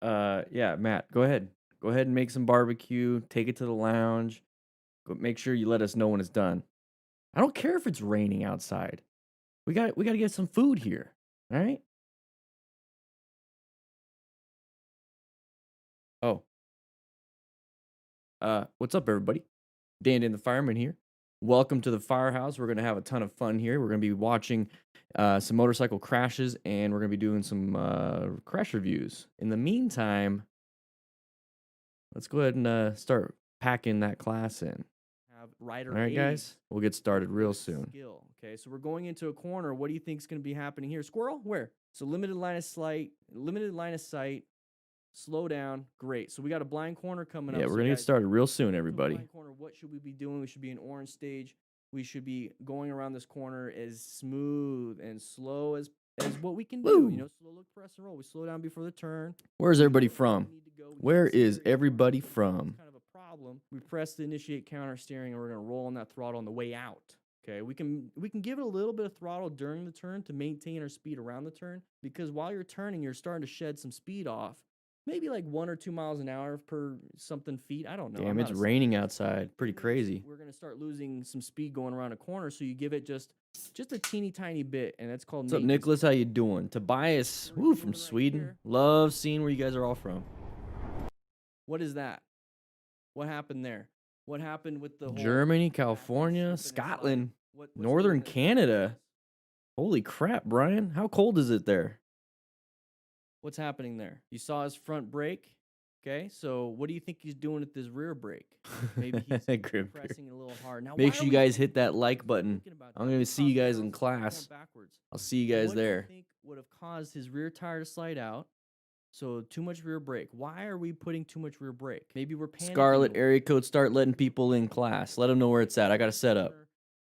Yeah, Matt, go ahead. Go ahead and make some barbecue. Take it to the lounge. Go, make sure you let us know when it's done. I don't care if it's raining outside. We got to get some food here. All right? Oh, what's up, everybody? Dan the Fireman here. Welcome to the firehouse. We're gonna have a ton of fun here. We're gonna be watching some motorcycle crashes, and we're gonna be doing some crash reviews. In the meantime, let's go ahead and start packing that class in. Have rider All right, aid guys, we'll get started real with soon. skill. Okay, so we're going into a corner. What do you think is going to be happening here? Squirrel? Where? So limited line of sight. Slow down. Great. So we got a blind corner coming up. Yeah, we're So gonna get guys, started real soon, into a everybody. blind corner. What should we be doing? We should be in orange stage. We should be going around this corner as smooth and slow as what we can do. Woo! You know, slow look, press and roll. We slow down before the turn. Where's everybody We go where we from? need to go. We Where can't see is very far. everybody It's from? kind of a problem. We press the initiate counter steering, and we're going to roll on that throttle on the way out. Okay, we can give it a little bit of throttle during the turn to maintain our speed around the turn, because while you're turning, you're starting to shed some speed off. Maybe like 1 or 2 miles an hour per something feet. I don't know. Damn, I'm it's not a raining scientist. outside. Pretty Thing is, crazy. we're going to start losing some speed going around a corner, so you give it just a teeny tiny bit, and that's called What's up, maintenance. Nicholas? How you doing? Tobias, We're gonna woo, keep from moving right Sweden. here. Love seeing where you guys are all from. What is that? What happened there? What happened with the whole Germany, back and California, slipping and sliding? Scotland, What's Northern doing this? Canada. Holy crap, Brian. How cold is it there? What's happening there? You saw his front brake. Okay, so what do you think he's doing with his rear brake? Maybe he's Grim beer. pressing it a little hard. Now, Make why sure are you we guys thinking hit that about like this? button. Thinking about I'm that. going We to see you crossed guys the in crosswalk, we're going class. backwards. I'll see you guys What do there. you think would have caused his rear tire to slide out? So too much rear brake. Why are we putting too much rear brake? Maybe we're panicking. Scarlet a little area bit. code, start letting people in class. Let them know where it's at. I got to set up.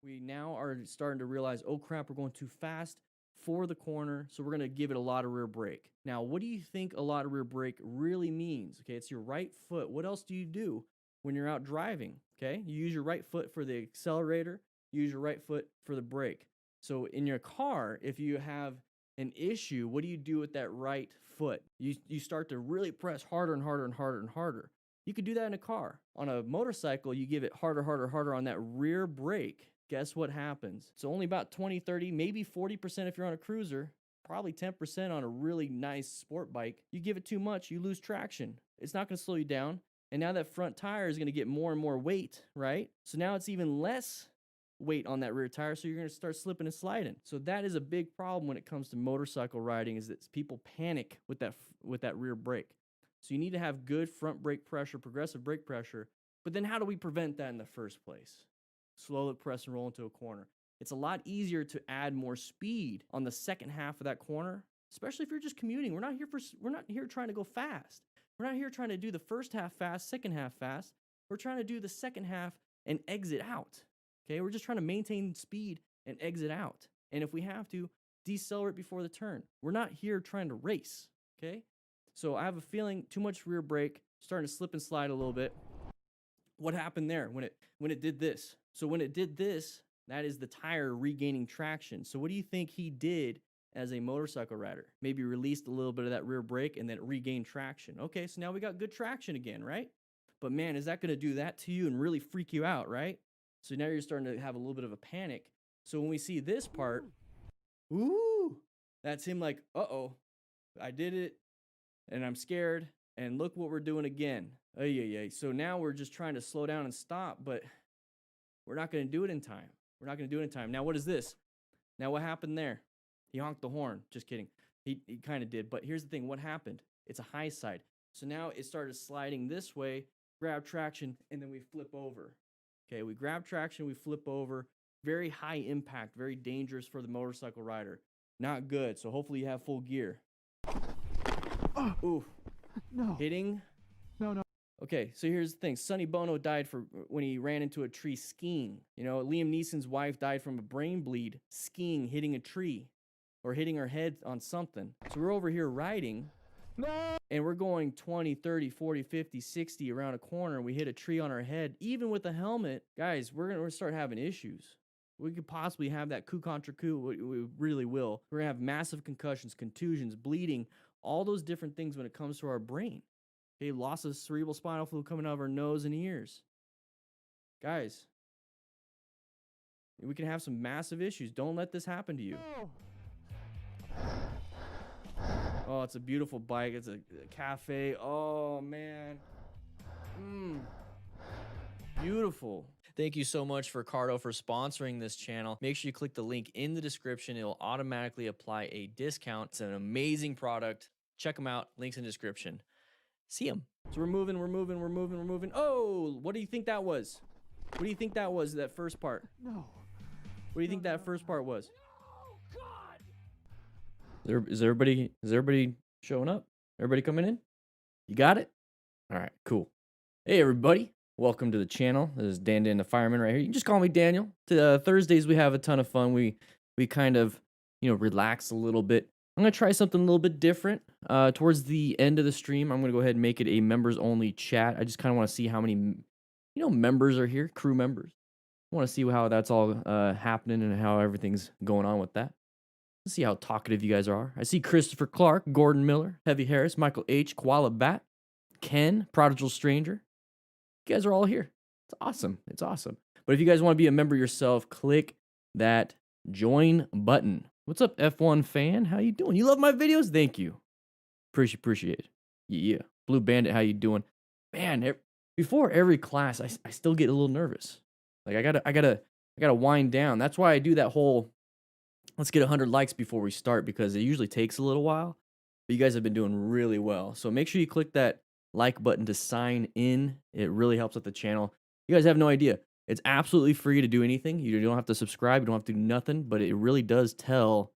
We now are starting to realize, oh crap, we're going too fast for the corner, so we're going to give it a lot of rear brake. Now, what do you think a lot of rear brake really means? Okay, it's your right foot. What else do you do when you're out driving? Okay, you use your right foot for the accelerator, you use your right foot for the brake. So in your car, if you have an issue, what do you do with that right foot? You start to really press harder and harder and harder and harder. You could do that in a car. On a motorcycle, you give it harder, harder, harder on that rear brake. Guess what happens? It's only about 20, 30, maybe 40% if you're on a cruiser, probably 10% on a really nice sport bike. You give it too much, you lose traction. It's not going to slow you down. And now that front tire is going to get more and more weight, right? So now it's even less weight on that rear tire, so you're going to start slipping and sliding. So that is a big problem when it comes to motorcycle riding, is that people panic with that rear brake. So you need to have good front brake pressure, progressive brake pressure. But then how do we prevent that in the first place? Slowly press and roll into a corner. It's a lot easier to add more speed on the second half of that corner, especially if you're just commuting. We're not here trying to go fast. We're not here trying to do the first half fast, second half fast. We're trying to do the second half and exit out. Okay, we're just trying to maintain speed and exit out. And if we have to, decelerate before the turn. We're not here trying to race. Okay, so I have a feeling too much rear brake, starting to slip and slide a little bit. What happened there when it did this? So when it did this, that is the tire regaining traction. So what do you think he did as a motorcycle rider? Maybe released a little bit of that rear brake and then it regained traction. Okay, so now we got good traction again, right? But man, is that going to do that to you and really freak you out, right? So now you're starting to have a little bit of a panic. So when we see this part, ooh, that's him like, uh-oh, I did it and I'm scared. And look what we're doing again. So now we're just trying to slow down and stop, but we're not going to do it in time. We're not going to do it in time. Now, what is this? Now, what happened there? He honked the horn. Just kidding. He kind of did. But here's the thing. What happened? It's a high side. So now it started sliding this way, grab traction, and then we flip over. Okay, we grab traction, we flip over. Very high impact, very dangerous for the motorcycle rider. Not good. So hopefully you have full gear. Oof. No. Hitting. No. Okay, so here's the thing. Sonny Bono died when he ran into a tree skiing. You know, Liam Neeson's wife died from a brain bleed skiing, hitting a tree or hitting her head on something. So we're over here riding. No. And we're going 20, 30, 40, 50, 60 around a corner. We hit a tree on our head. Even with a helmet, guys, we're going to start having issues. We could possibly have that coup contre coup. We really will. We're going to have massive concussions, contusions, bleeding all those different things when it comes to our brain. Okay, loss of cerebral spinal fluid coming out of our nose and ears. Guys, we can have some massive issues. Don't let this happen to you. Oh, it's a beautiful bike. It's a cafe. Oh, man. Beautiful. Thank you so much for Cardo for sponsoring this channel. Make sure you click the link in the description. It will automatically apply a discount. It's an amazing product. Check them out. Links in the description. See them. So we're moving. Oh, what do you think that was? What do you think that was, that first part? No. What do you think that first part was? No, God. Is everybody showing up? Everybody coming in? You got it? All right, cool. Hey, everybody. Welcome to the channel. This is DanDanTheFireman right here. You can just call me Daniel. Thursdays, we have a ton of fun. We kind of, relax a little bit. I'm going to try something a little bit different. Towards the end of the stream, I'm going to go ahead and make it a members-only chat. I just kind of want to see how many, members are here, crew members. I want to see how that's all happening and how everything's going on with that. Let's see how talkative you guys are. I see Christopher Clark, Gordon Miller, Heavy Harris, Michael H., Koala Bat, Ken, Prodigal Stranger. You guys are all here. It's awesome. It's awesome. But if you guys want to be a member yourself, click that join button. What's up, F1 fan? How you doing? You love my videos? Thank you. Appreciate it. Yeah. Blue Bandit, how you doing? Man, before every class, I still get a little nervous. Like I gotta wind down. That's why I do that whole let's get 100 likes before we start, because it usually takes a little while. But you guys have been doing really well. So make sure you click that like button to sign in. It really helps out the channel. You guys have no idea. It's absolutely free to do anything. You don't have to subscribe. You don't have to do nothing, but it really does tell,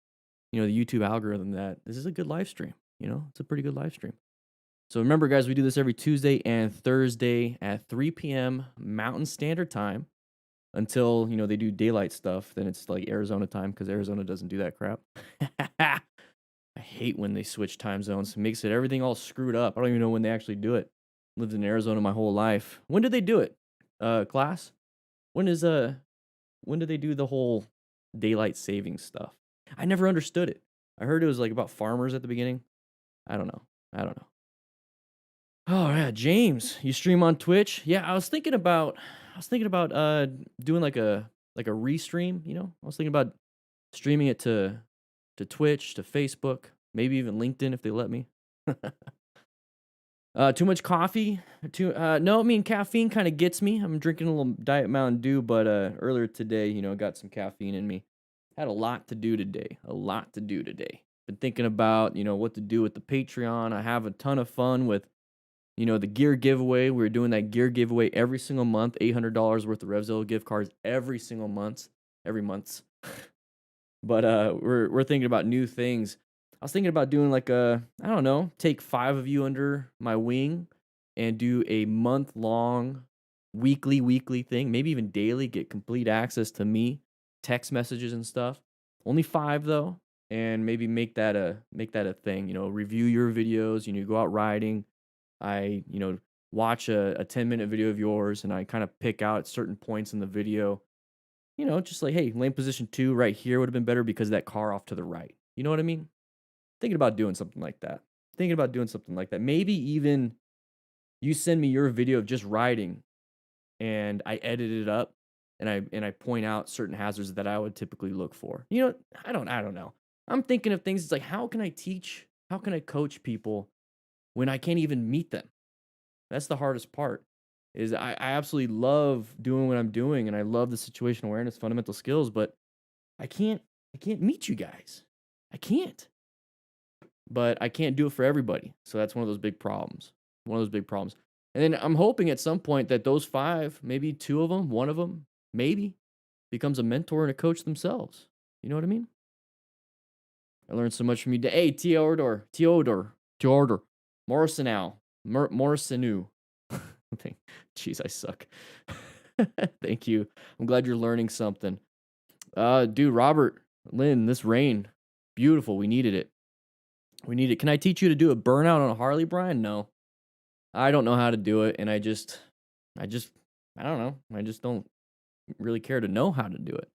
the YouTube algorithm that this is a good live stream. It's a pretty good live stream. So remember, guys, we do this every Tuesday and Thursday at 3 p.m. Mountain Standard Time until, they do daylight stuff. Then it's like Arizona time, because Arizona doesn't do that crap. I hate when they switch time zones. It makes everything all screwed up. I don't even know when they actually do it. Lived in Arizona my whole life. When did they do it? Class? When did they do the whole daylight saving stuff? I never understood it. I heard it was like about farmers at the beginning. I don't know. Oh yeah, James, you stream on Twitch? Yeah, I was thinking about doing like a restream, I was thinking about streaming it to Twitch, to Facebook, maybe even LinkedIn if they let me. Too much coffee? No, I mean, caffeine kind of gets me. I'm drinking a little Diet Mountain Dew, but earlier today, got some caffeine in me. Had a lot to do today. Been thinking about, what to do with the Patreon. I have a ton of fun with, the gear giveaway. We're doing that gear giveaway every single month, $800 worth of RevZilla gift cards every month. But we're thinking about new things. I was thinking about doing like take 5 of you under my wing and do a month-long weekly thing, maybe even daily, get complete access to me, text messages and stuff. Only 5 though, and maybe make that a thing, review your videos, go out riding. I, watch a 10-minute video of yours, and I kind of pick out certain points in the video. Just like, hey, lane position 2 right here would have been better because of that car off to the right. You know what I mean? Thinking about doing something like that. Maybe even you send me your video of just riding, and I edit it up, and I point out certain hazards that I would typically look for. I don't know. I'm thinking of things. It's like, how can I coach people when I can't even meet them? That's the hardest part. Is I absolutely love doing what I'm doing, and I love the situational awareness, fundamental skills, but I can't meet you guys. I can't. But I can't do it for everybody. So that's one of those big problems. And then I'm hoping at some point that those 5, maybe 2 of them, 1 of them, maybe becomes a mentor and a coach themselves. You know what I mean? I learned so much from you. Hey, Teodor, Morrisonu. Jeez, I suck. Thank you. I'm glad you're learning something. Dude, Robert, Lynn, this rain, beautiful. We needed it. Can I teach you to do a burnout on a Harley, Brian? No. I don't know how to do it, and I don't know. I just don't really care to know how to do it.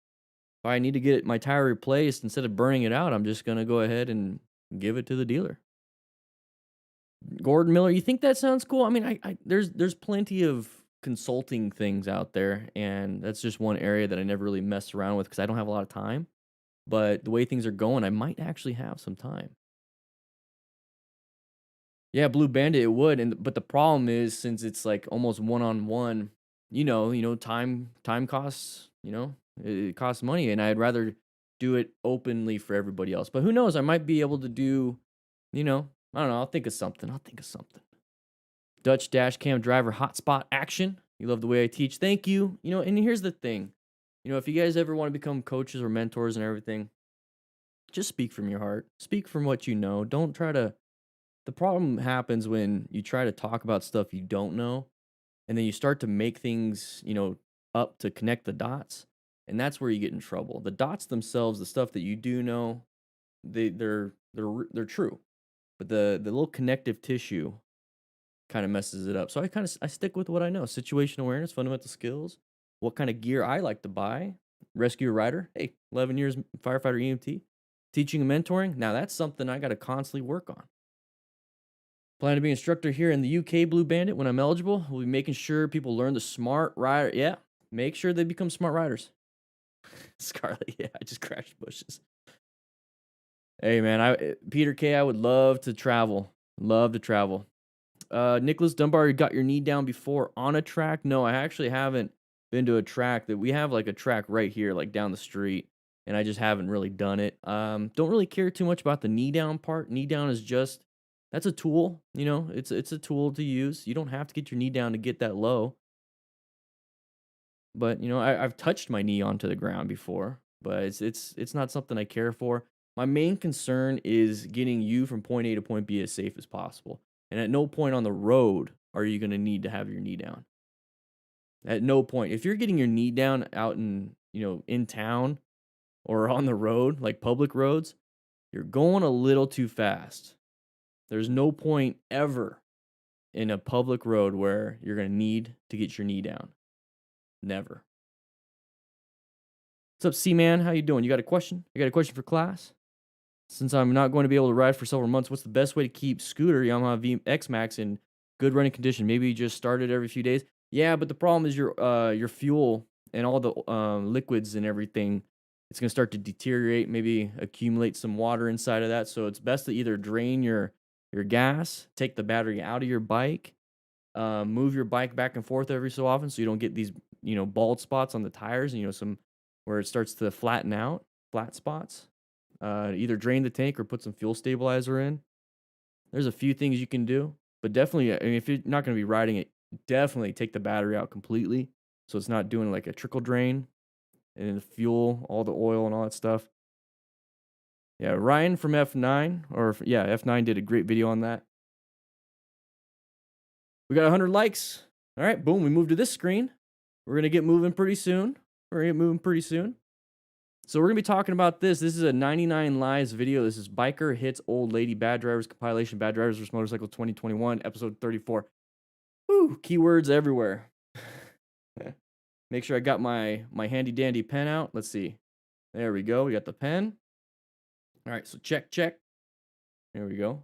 If I need to get my tire replaced, instead of burning it out, I'm just going to go ahead and give it to the dealer. Gordon Miller, you think that sounds cool? I mean, there's plenty of consulting things out there, and that's just one area that I never really messed around with because I don't have a lot of time. But the way things are going, I might actually have some time. Yeah, Blue Bandit, it would, and but the problem is since it's like almost one on one, time costs, it costs money, and I'd rather do it openly for everybody else. But who knows? I might be able to do, I don't know. I'll think of something. I'll think of something. Dutch dash cam driver hotspot action. You love the way I teach. Thank you. And here's the thing. If you guys ever want to become coaches or mentors and everything, just speak from your heart. Speak from what you know. Don't try to. The problem happens when you try to talk about stuff you don't know, and then you start to make things, up to connect the dots, and that's where you get in trouble. The dots themselves, the stuff that you do know, they're true, but the little connective tissue kind of messes it up. So I stick with what I know: situation awareness, fundamental skills, what kind of gear I like to buy. Rescue rider, hey, 11 years firefighter EMT, teaching and mentoring. Now that's something I got to constantly work on. Plan to be instructor here in the UK, Blue Bandit, when I'm eligible. We'll be making sure people learn the smart rider. Yeah, make sure they become smart riders. Scarlet, yeah, I just crashed bushes. Hey, man, Peter K, I would love to travel. Love to travel. Nicholas Dunbar, you got your knee down before on a track? No, I actually haven't been to a track that we have like a track right here, like down the street, and I just haven't really done it. Don't really care too much about the knee down part. Knee down is just that's a tool, it's a tool to use. You don't have to get your knee down to get that low. But I've touched my knee onto the ground before, but it's not something I care for. My main concern is getting you from point A to point B as safe as possible. And at no point on the road are you going to need to have your knee down. At no point. If you're getting your knee down out in town or on the road, like public roads, you're going a little too fast. There's no point ever in a public road where you're going to need to get your knee down. Never. What's up, C-Man? How you doing? You got a question? You got a question for class? Since I'm not going to be able to ride for several months, what's the best way to keep scooter Yamaha VX Max in good running condition? Maybe you just start it every few days. Yeah, but the problem is your fuel and all the liquids and everything, it's going to start to deteriorate, maybe accumulate some water inside of that. So it's best to either drain your gas, take the battery out of your bike, move your bike back and forth every so often so you don't get these, bald spots on the tires and, some where it starts to flatten out, flat spots. Either drain the tank or put some fuel stabilizer in. There's a few things you can do, but definitely, if you're not going to be riding it, definitely take the battery out completely so it's not doing like a trickle drain and the fuel, all the oil and all that stuff. Yeah, Ryan from F9, F9 did a great video on that. We got 100 likes. All right, boom, we moved to this screen. We're going to get moving pretty soon. So we're going to be talking about this. This is a 99 Lives video. This is Biker Hits Old Lady Bad Drivers Compilation, Bad Drivers vs. Motorcycle 2021, episode 34. Woo, keywords everywhere. Make sure I got my handy dandy pen out. Let's see. There we go. We got the pen. All right, so check. There we go.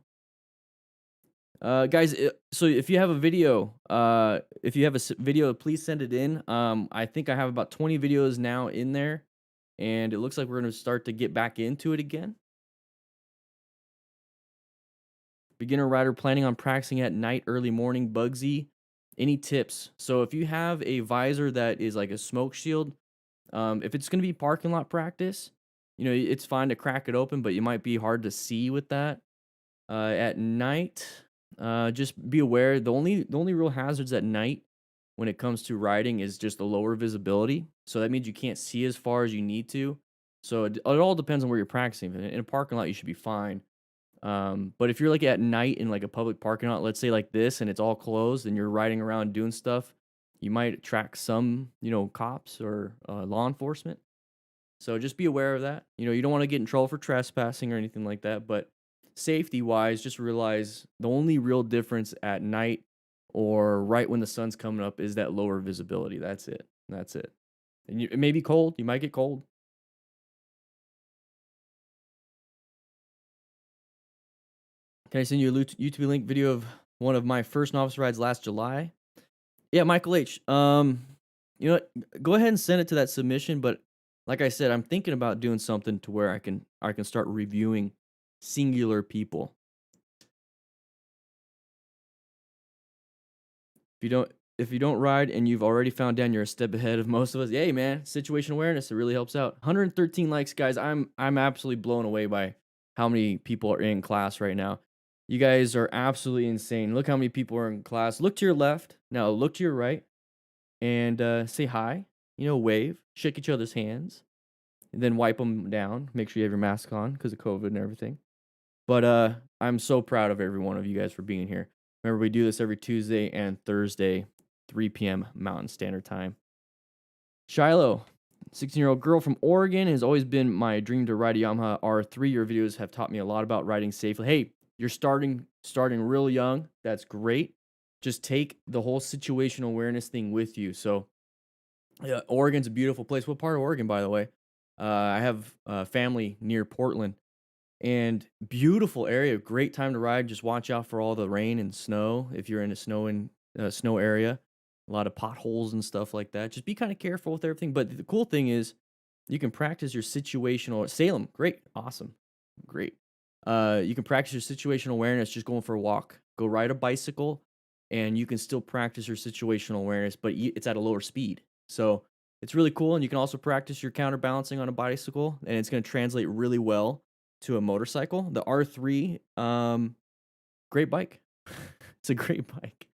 Guys, so if you have a video, please send it in. I think I have about 20 videos now in there. And it looks like we're going to start to get back into it again. Beginner rider planning on practicing at night, early morning, Bugsy. Any tips? So if you have a visor that is like a smoke shield, if it's going to be parking lot practice, it's fine to crack it open, but you might be hard to see with that. At night, just be aware. The only real hazards at night when it comes to riding is just the lower visibility. So that means you can't see as far as you need to. So it all depends on where you're practicing. In a parking lot, you should be fine. But if you're like at night in like a public parking lot, let's say like this, and it's all closed and you're riding around doing stuff, you might attract some, cops or law enforcement. So just be aware of that. You don't want to get in trouble for trespassing or anything like that. But safety wise, just realize the only real difference at night or right when the sun's coming up is that lower visibility. That's it. And it may be cold. You might get cold. Can I send you a YouTube link video of one of my first novice rides last July? Yeah, Michael H. You know what? Go ahead and send it to that submission. But like I said, I'm thinking about doing something to where I can start reviewing singular people. If you don't ride and you've already found Dan, you're a step ahead of most of us. Hey man, situation awareness, it really helps out. 113 likes, guys. I'm absolutely blown away by how many people are in class right now. You guys are absolutely insane. Look how many people are in class. Look to your left. Now look to your right and say hi. You know, wave, shake each other's hands, and then wipe them down. Make sure you have your mask on because of COVID and everything. But I'm so proud of every one of you guys for being here. Remember, we do this every Tuesday and Thursday, 3 p.m. Mountain Standard Time. Shiloh, 16-year-old girl from Oregon, has always been my dream to ride a Yamaha R3. Your videos have taught me a lot about riding safely. Hey, you're starting real young. That's great. Just take the whole situational awareness thing with you. So, yeah, Oregon's a beautiful place. What part of Oregon, by the way? I have family near Portland. And beautiful area, great time to ride. Just watch out for all the rain and snow if you're in a snow area. A lot of potholes and stuff like that. Just be kind of careful with everything. But the cool thing is, you can practice your situational. Salem, great, awesome, great. You can practice your situational awareness just going for a walk. Go ride a bicycle, and you can still practice your situational awareness, but it's at a lower speed. So it's really cool. And you can also practice your counterbalancing on a bicycle, and it's going to translate really well to a motorcycle. The R3, great bike. It's a great bike.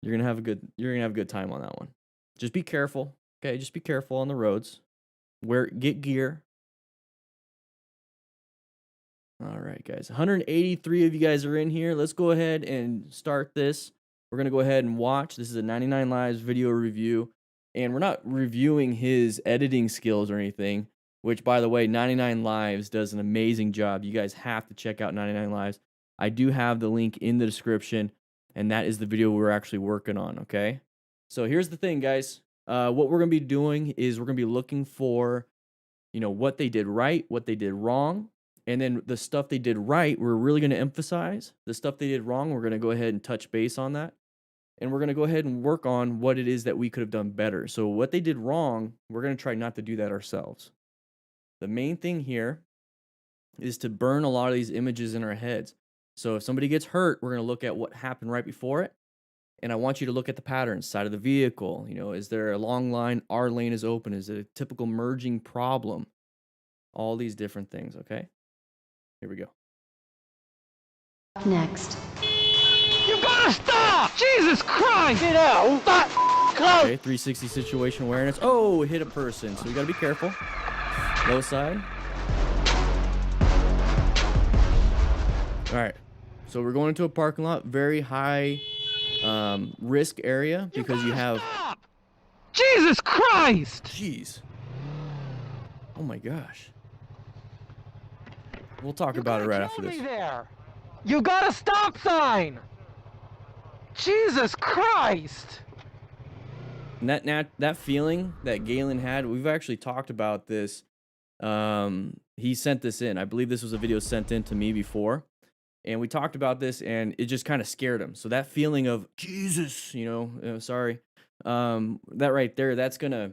You're gonna have a good time on that one. Just be careful, okay? Just be careful on the roads. Get gear. All right, guys. 183 of you guys are in here. Let's go ahead and start this. We're gonna go ahead and watch. This is a 99 Lives video review, and we're not reviewing his editing skills or anything. Which, by the way, 99 Lives does an amazing job. You guys have to check out 99 Lives. I do have the link in the description, and that is the video we're actually working on, okay? So here's the thing, guys. What we're going to be doing is we're going to be looking for, what they did right, what they did wrong, and then the stuff they did right, we're really going to emphasize. The stuff they did wrong, we're going to go ahead and touch base on that. And we're going to go ahead and work on what it is that we could have done better. So what they did wrong, we're going to try not to do that ourselves. The main thing here is to burn a lot of these images in our heads. So if somebody gets hurt, we're going to look at what happened right before it. And I want you to look at the patterns, side of the vehicle. Is there a long line? Our lane is open. Is it a typical merging problem? All these different things, okay? Here we go. Next. You gotta stop! Jesus Christ! Get out! Stop! Close! Okay, 360 situation awareness. Oh, hit a person. So we got to be careful. Low side. All right. So we're going into a parking lot, very high risk area because you have. Stop! Jesus Christ! Jeez. Oh my gosh. We'll talk about it right after this. There. You got a stop sign! Jesus Christ! And that feeling that Galen had, we've actually talked about this. He sent this in. I believe this was a video sent in to me before. And we talked about this, and it just kind of scared him. So that feeling of Jesus, sorry, that right there, that's gonna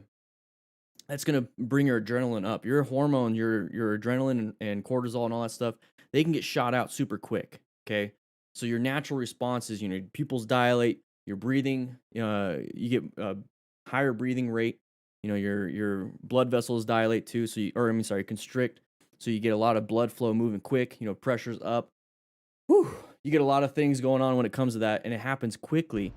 bring your adrenaline up. Your hormone, your adrenaline and cortisol and all that stuff, they can get shot out super quick. Okay, so your natural responses, pupils dilate, your breathing, you get higher breathing rate. Your blood vessels dilate too. Constrict. So you get a lot of blood flow moving quick. Pressure's up. Whew, you get a lot of things going on when it comes to that, and it happens quickly.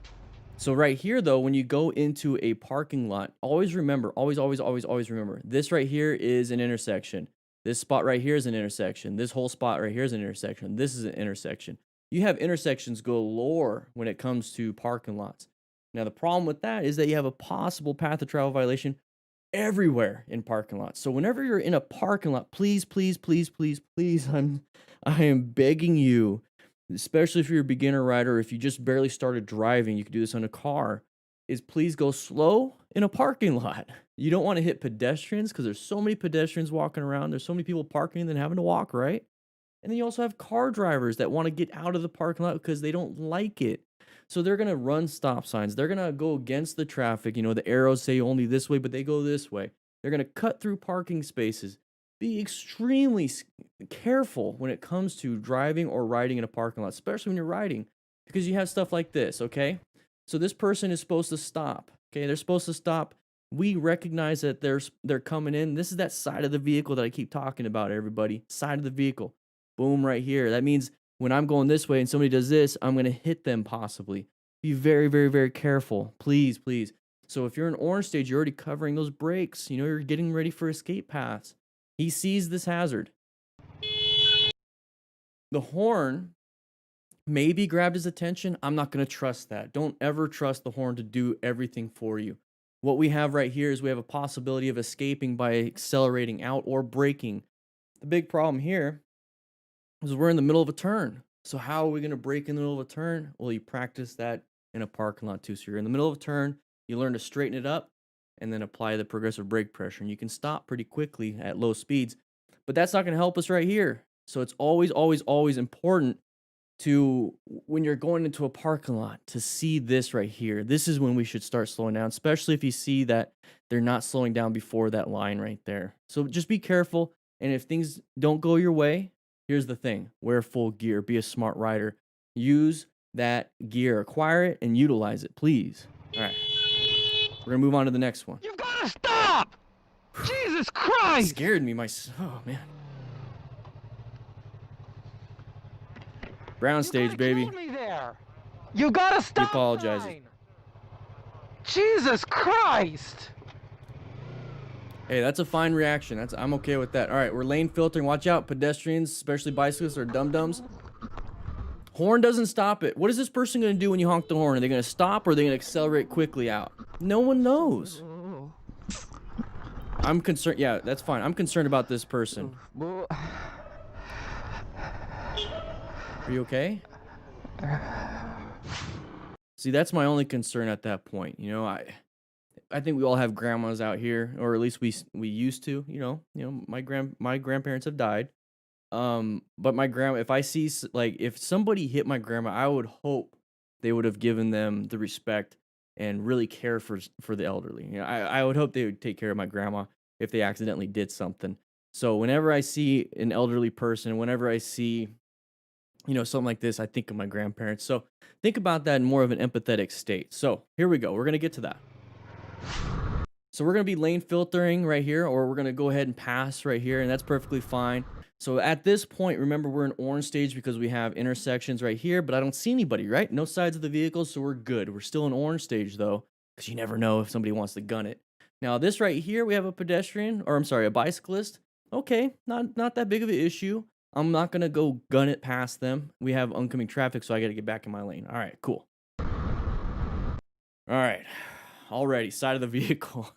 So right here, though, when you go into a parking lot, always remember, always remember, this right here is an intersection. This spot right here is an intersection. This whole spot right here is an intersection. This is an intersection. You have intersections galore when it comes to parking lots. Now, the problem with that is that you have a possible path of travel violation everywhere in parking lots. So whenever you're in a parking lot, please, I am begging you, especially if you're a beginner rider, if you just barely started driving, you could do this on a car, is please go slow in a parking lot. You don't want to hit pedestrians because there's so many pedestrians walking around. There's so many people parking and then having to walk, right? And then you also have car drivers that want to get out of the parking lot because they don't like it. So they're going to run stop signs. They're going to go against the traffic. You know, the arrows say only this way, but they go this way. They're going to cut through parking spaces. Be extremely careful when it comes to driving or riding in a parking lot, especially when you're riding, because you have stuff like this, okay? So this person is supposed to stop, okay? They're supposed to stop. We recognize that they're coming in. This is that side of the vehicle that I keep talking about, everybody. Side of the vehicle. Boom, right here. That means when I'm going this way and somebody does this, I'm going to hit them possibly. Be very, very, very careful. Please, please. So if you're in orange stage, you're already covering those brakes. You know, you're getting ready for escape paths. He sees this hazard. The horn maybe grabbed his attention. I'm not going to trust that. Don't ever trust the horn to do everything for you. What we have right here is we have a possibility of escaping by accelerating out or braking. The big problem here is we're in the middle of a turn. So how are we going to brake in the middle of a turn? Well, you practice that in a parking lot too. So you're in the middle of a turn, you learn to straighten it up, and then apply the progressive brake pressure. And you can stop pretty quickly at low speeds. But that's not going to help us right here. So it's always, always, always important to, when you're going into a parking lot, to see this right here. This is when we should start slowing down, especially if you see that they're not slowing down before that line right there. So just be careful. And if things don't go your way, here's the thing. Wear full gear. Be a smart rider. Use that gear. Acquire it and utilize it, please. All right. We're going to move on to the next one. You gotta stop! Jesus Christ! Scared me, oh man. Brown stage, baby. Me there. You gotta stop! apologizes. Sign. Jesus Christ! Hey, that's a fine reaction. I'm okay with that. All right, we're lane filtering. Watch out, pedestrians, especially bicyclists or dum-dums. Horn doesn't stop it. What is this person going to do when you honk the horn? Are they going to stop or are they going to accelerate quickly out? No one knows. I'm concerned. Yeah, that's fine. I'm concerned about this person. Are you okay? See, that's my only concern at that point. You know, I think we all have grandmas out here, or at least we used to. You know, my grandparents have died. But my grandma, if I see like if somebody hit my grandma, I would hope they would have given them the respect and really care for the elderly. You know, I would hope they would take care of my grandma if they accidentally did something. So whenever I see an elderly person, whenever I see, you know, something like this, I think of my grandparents. So think about that in more of an empathetic state. So here we go. We're gonna get to that. So we're going to be lane filtering right here, or we're going to go ahead and pass right here, and that's perfectly fine. So at this point, remember, we're in orange stage because we have intersections right here, but I don't see anybody, right? No sides of the vehicle, so we're good. We're still in orange stage, though, because you never know if somebody wants to gun it. Now, this right here, we have a pedestrian, or I'm sorry, a bicyclist. Okay, not that big of an issue. I'm not going to go gun it past them. We have oncoming traffic, so I got to get back in my lane. All right, cool. All right. Already, side of the vehicle.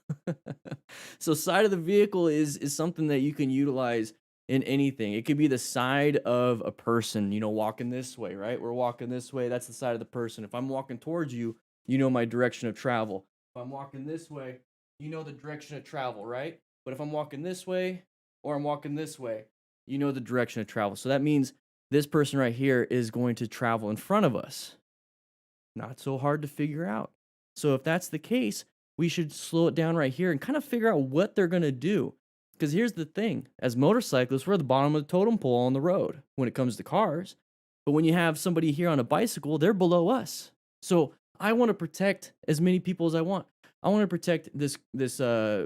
So side of the vehicle is something that you can utilize in anything. It could be the side of a person, you know, walking this way, right? We're walking this way. That's the side of the person. If I'm walking towards you, you know my direction of travel. If I'm walking this way, you know the direction of travel, right? But if I'm walking this way or I'm walking this way, you know the direction of travel. So that means this person right here is going to travel in front of us. Not so hard to figure out. So if that's the case, we should slow it down right here and kind of figure out what they're going to do. Because here's the thing. As motorcyclists, we're at the bottom of the totem pole on the road when it comes to cars. But when you have somebody here on a bicycle, they're below us. So I want to protect as many people as I want. I want to protect this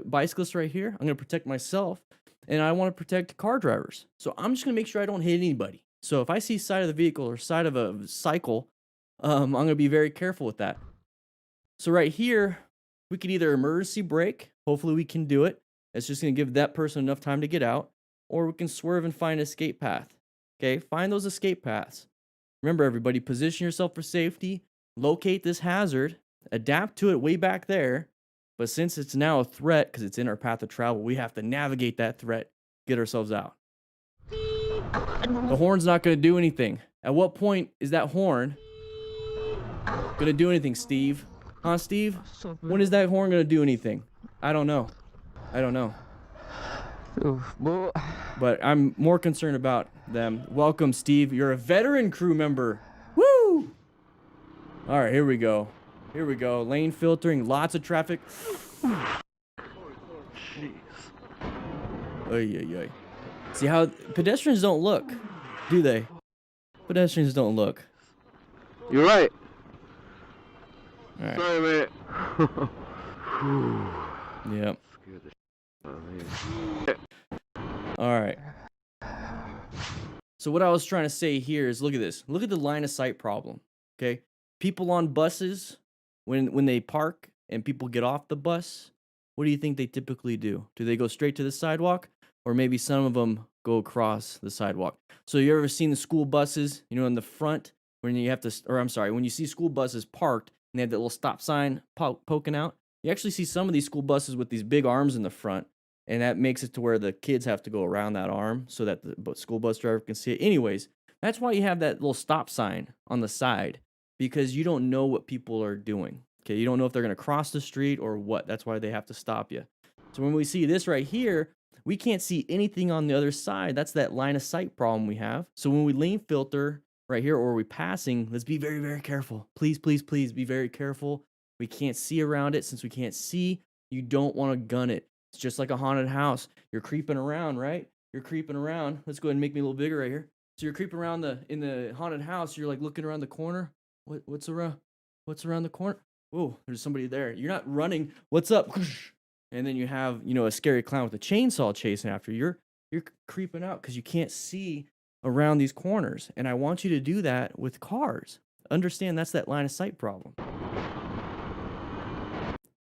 bicyclist right here. I'm going to protect myself. And I want to protect car drivers. So I'm just going to make sure I don't hit anybody. So if I see side of the vehicle or side of a cycle, I'm going to be very careful with that. So right here, we could either emergency brake. Hopefully we can do it. It's just going to give that person enough time to get out. Or we can swerve and find an escape path. Okay, find those escape paths. Remember, everybody, position yourself for safety. Locate this hazard. Adapt to it way back there. But since it's now a threat, because it's in our path of travel, we have to navigate that threat, get ourselves out. The horn's not going to do anything. At what point is that horn going to do anything, Steve? Huh, Steve? When is that horn going to do anything? I don't know. I don't know. But I'm more concerned about them. Welcome, Steve. You're a veteran crew member. Woo! All right, here we go. Here we go. Lane filtering, lots of traffic. Oy, oy, oy. See how pedestrians don't look, do they? Pedestrians don't look. You're right. All right. Sorry, man. Yep. Scared the shit out of me. All right. So what I was trying to say here is, look at this. Look at the line of sight problem. Okay, people on buses, when they park and people get off the bus, what do you think they typically do? Do they go straight to the sidewalk, or maybe some of them go across the sidewalk? So you ever seen the school buses? You know, in the front when you have to, or I'm sorry, when you see school buses parked and they have that little stop sign poking out, you actually see some of these school buses with these big arms in the front. And that makes it to where the kids have to go around that arm so that the school bus driver can see it. Anyways, that's why you have that little stop sign on the side, because you don't know what people are doing. Okay, you don't know if they're going to cross the street or what. That's why they have to stop you. So when we see this right here, we can't see anything on the other side. That's that line of sight problem we have. So when we lane filter right here, or we passing, let's be very, very careful. Please, please, please be very careful. We can't see around it. Since we can't see, you don't want to gun it. It's just like a haunted house. You're creeping around, right? You're creeping around. Let's go ahead and make me a little bigger right here. So you're creeping around in the haunted house. You're like looking around the corner. What's around the corner? Oh, there's somebody there. You're not running. What's up? And then you have, you know, a scary clown with a chainsaw chasing after you. You're creeping out because you can't see around these corners. And I want you to do that with cars. Understand that's that line of sight problem.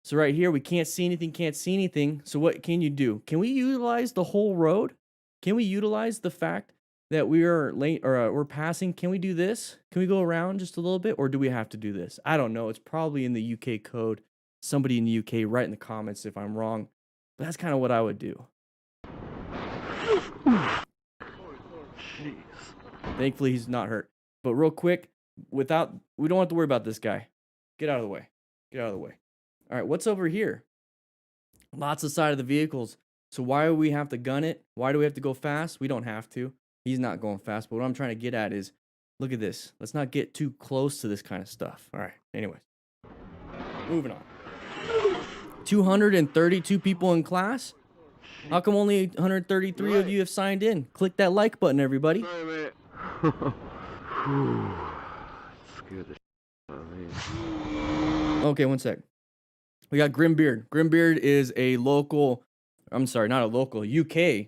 So right here, we can't see anything. So what can you do? Can we utilize the whole road? Can we utilize the fact that we are late, or we're passing? Can we do this? Can we go around just a little bit, or do we have to do this? I don't know. It's probably in the UK code. Somebody in the UK, write in the comments if I'm wrong. But that's kind of what I would do. Thankfully, he's not hurt. But real quick, we don't have to worry about this guy. Get out of the way. Get out of the way. All right, what's over here? Lots of side of the vehicles. So why do we have to gun it? Why do we have to go fast? We don't have to. He's not going fast. But what I'm trying to get at is, look at this. Let's not get too close to this kind of stuff. All right, anyways. Moving on. 232 people in class? How come only 133 of you have signed in? Click that like button, everybody. Sorry, man. Scared the shit out of me. Okay, one sec. We got Grimbeard. Grimbeard is a local, I'm sorry, not a local, UK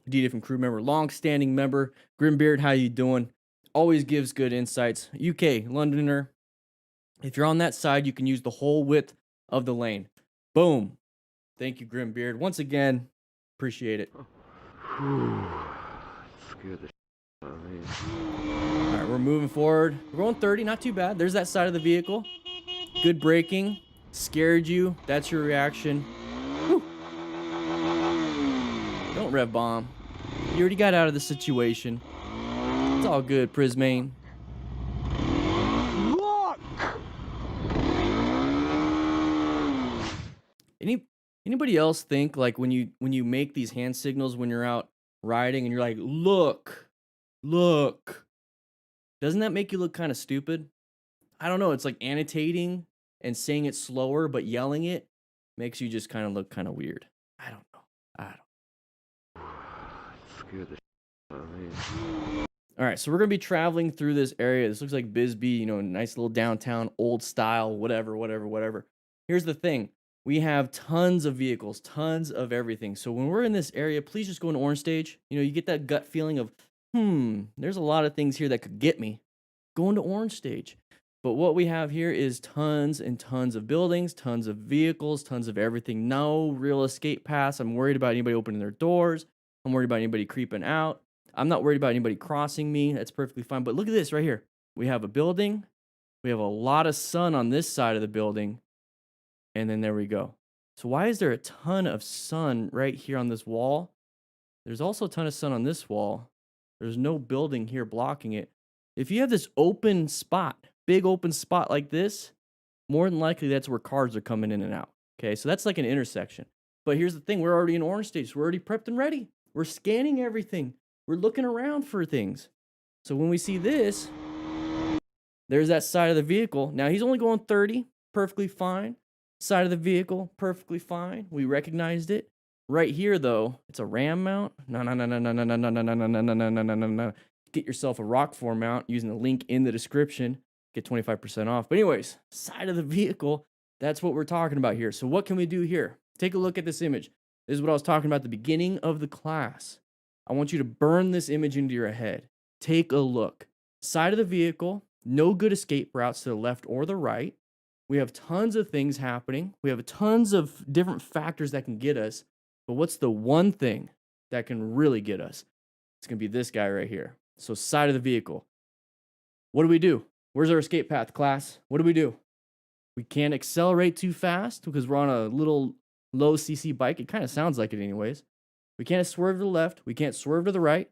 D-Different crew member, long-standing member. Grimbeard, how you doing? Always gives good insights. UK, Londoner. If you're on that side, you can use the whole width of the lane. Boom. Thank you, Grimbeard. Once again, appreciate it. Scared the shit out of me. All right, we're moving forward. We're going 30, not too bad. There's that side of the vehicle. Good braking. Scared you. That's your reaction. Whew. Don't rev bomb. You already got out of the situation. It's all good, Prismane. Look! Anybody else think, like, when you make these hand signals when you're out riding and you're like, look, doesn't that make you look kind of stupid? I don't know. It's like annotating and saying it slower, but yelling it makes you just kind of look kind of weird. I don't know. Scared the shit out of me. All right, so we're going to be traveling through this area. This looks like Bisbee, you know, nice little downtown, old style, whatever. Here's the thing. We have tons of vehicles, tons of everything. So when we're in this area, please just go into Orange Stage. You know, you get that gut feeling of, there's a lot of things here that could get me. Go into Orange Stage. But what we have here is tons and tons of buildings, tons of vehicles, tons of everything. No real escape paths. I'm worried about anybody opening their doors. I'm worried about anybody creeping out. I'm not worried about anybody crossing me. That's perfectly fine. But look at this right here. We have a building. We have a lot of sun on this side of the building. And then there we go. So why is there a ton of sun right here on this wall? There's also a ton of sun on this wall. There's no building here blocking it. If you have this open spot, big open spot like this, more than likely that's where cars are coming in and out. Okay, so that's like an intersection. But here's the thing. We're already in Orange Stage. So we're already prepped and ready. We're scanning everything. We're looking around for things. So when we see this, there's that side of the vehicle. Now he's only going 30, perfectly fine. Side of the vehicle, perfectly fine. We recognized it. Right here, though, it's a ram mount. No. Get yourself a rock form mount using the link in the description. Get 25% off. But anyways, side of the vehicle, that's what we're talking about here. So what can we do here? Take a look at this image. This is what I was talking about at the beginning of the class. I want you to burn this image into your head. Take a look. Side of the vehicle, no good escape routes to the left or the right. We have tons of things happening. We have tons of different factors that can get us. But what's the one thing that can really get us? It's going to be this guy right here. So side of the vehicle. What do? Where's our escape path, class? What do? We can't accelerate too fast because we're on a little low CC bike. It kind of sounds like it anyways. We can't swerve to the left. We can't swerve to the right.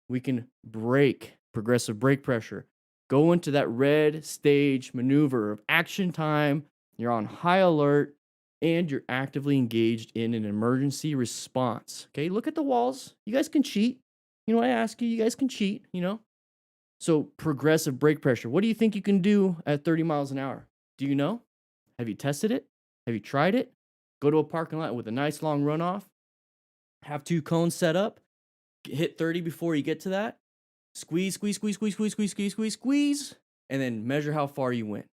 We can brake, progressive brake pressure. Go into that red stage maneuver of action time. You're on high alert and you're actively engaged in an emergency response. Okay, look at the walls. You guys can cheat. You know, I ask you, you guys can cheat, you know? So progressive brake pressure. What do you think you can do at 30 miles an hour? Do you know? Have you tested it? Have you tried it? Go to a parking lot with a nice long runoff. Have 2 cones set up. Hit 30 before you get to that. Squeeze, and then measure how far you went.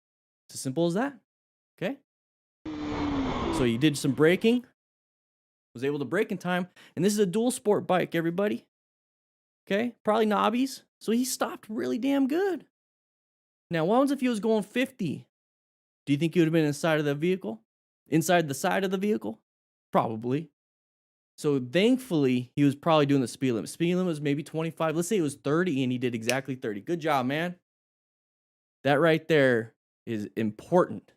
It's as simple as that. Okay? So you did some braking, was able to brake in time, and this is a dual sport bike, everybody. Okay? Probably knobbies. So he stopped really damn good. Now, what happens if he was going 50? Do you think he would have been inside of the vehicle? Inside the side of the vehicle? Probably. So thankfully, he was probably doing the speed limit. Speed limit was maybe 25. Let's say it was 30 and he did exactly 30. Good job, man. That right there is important.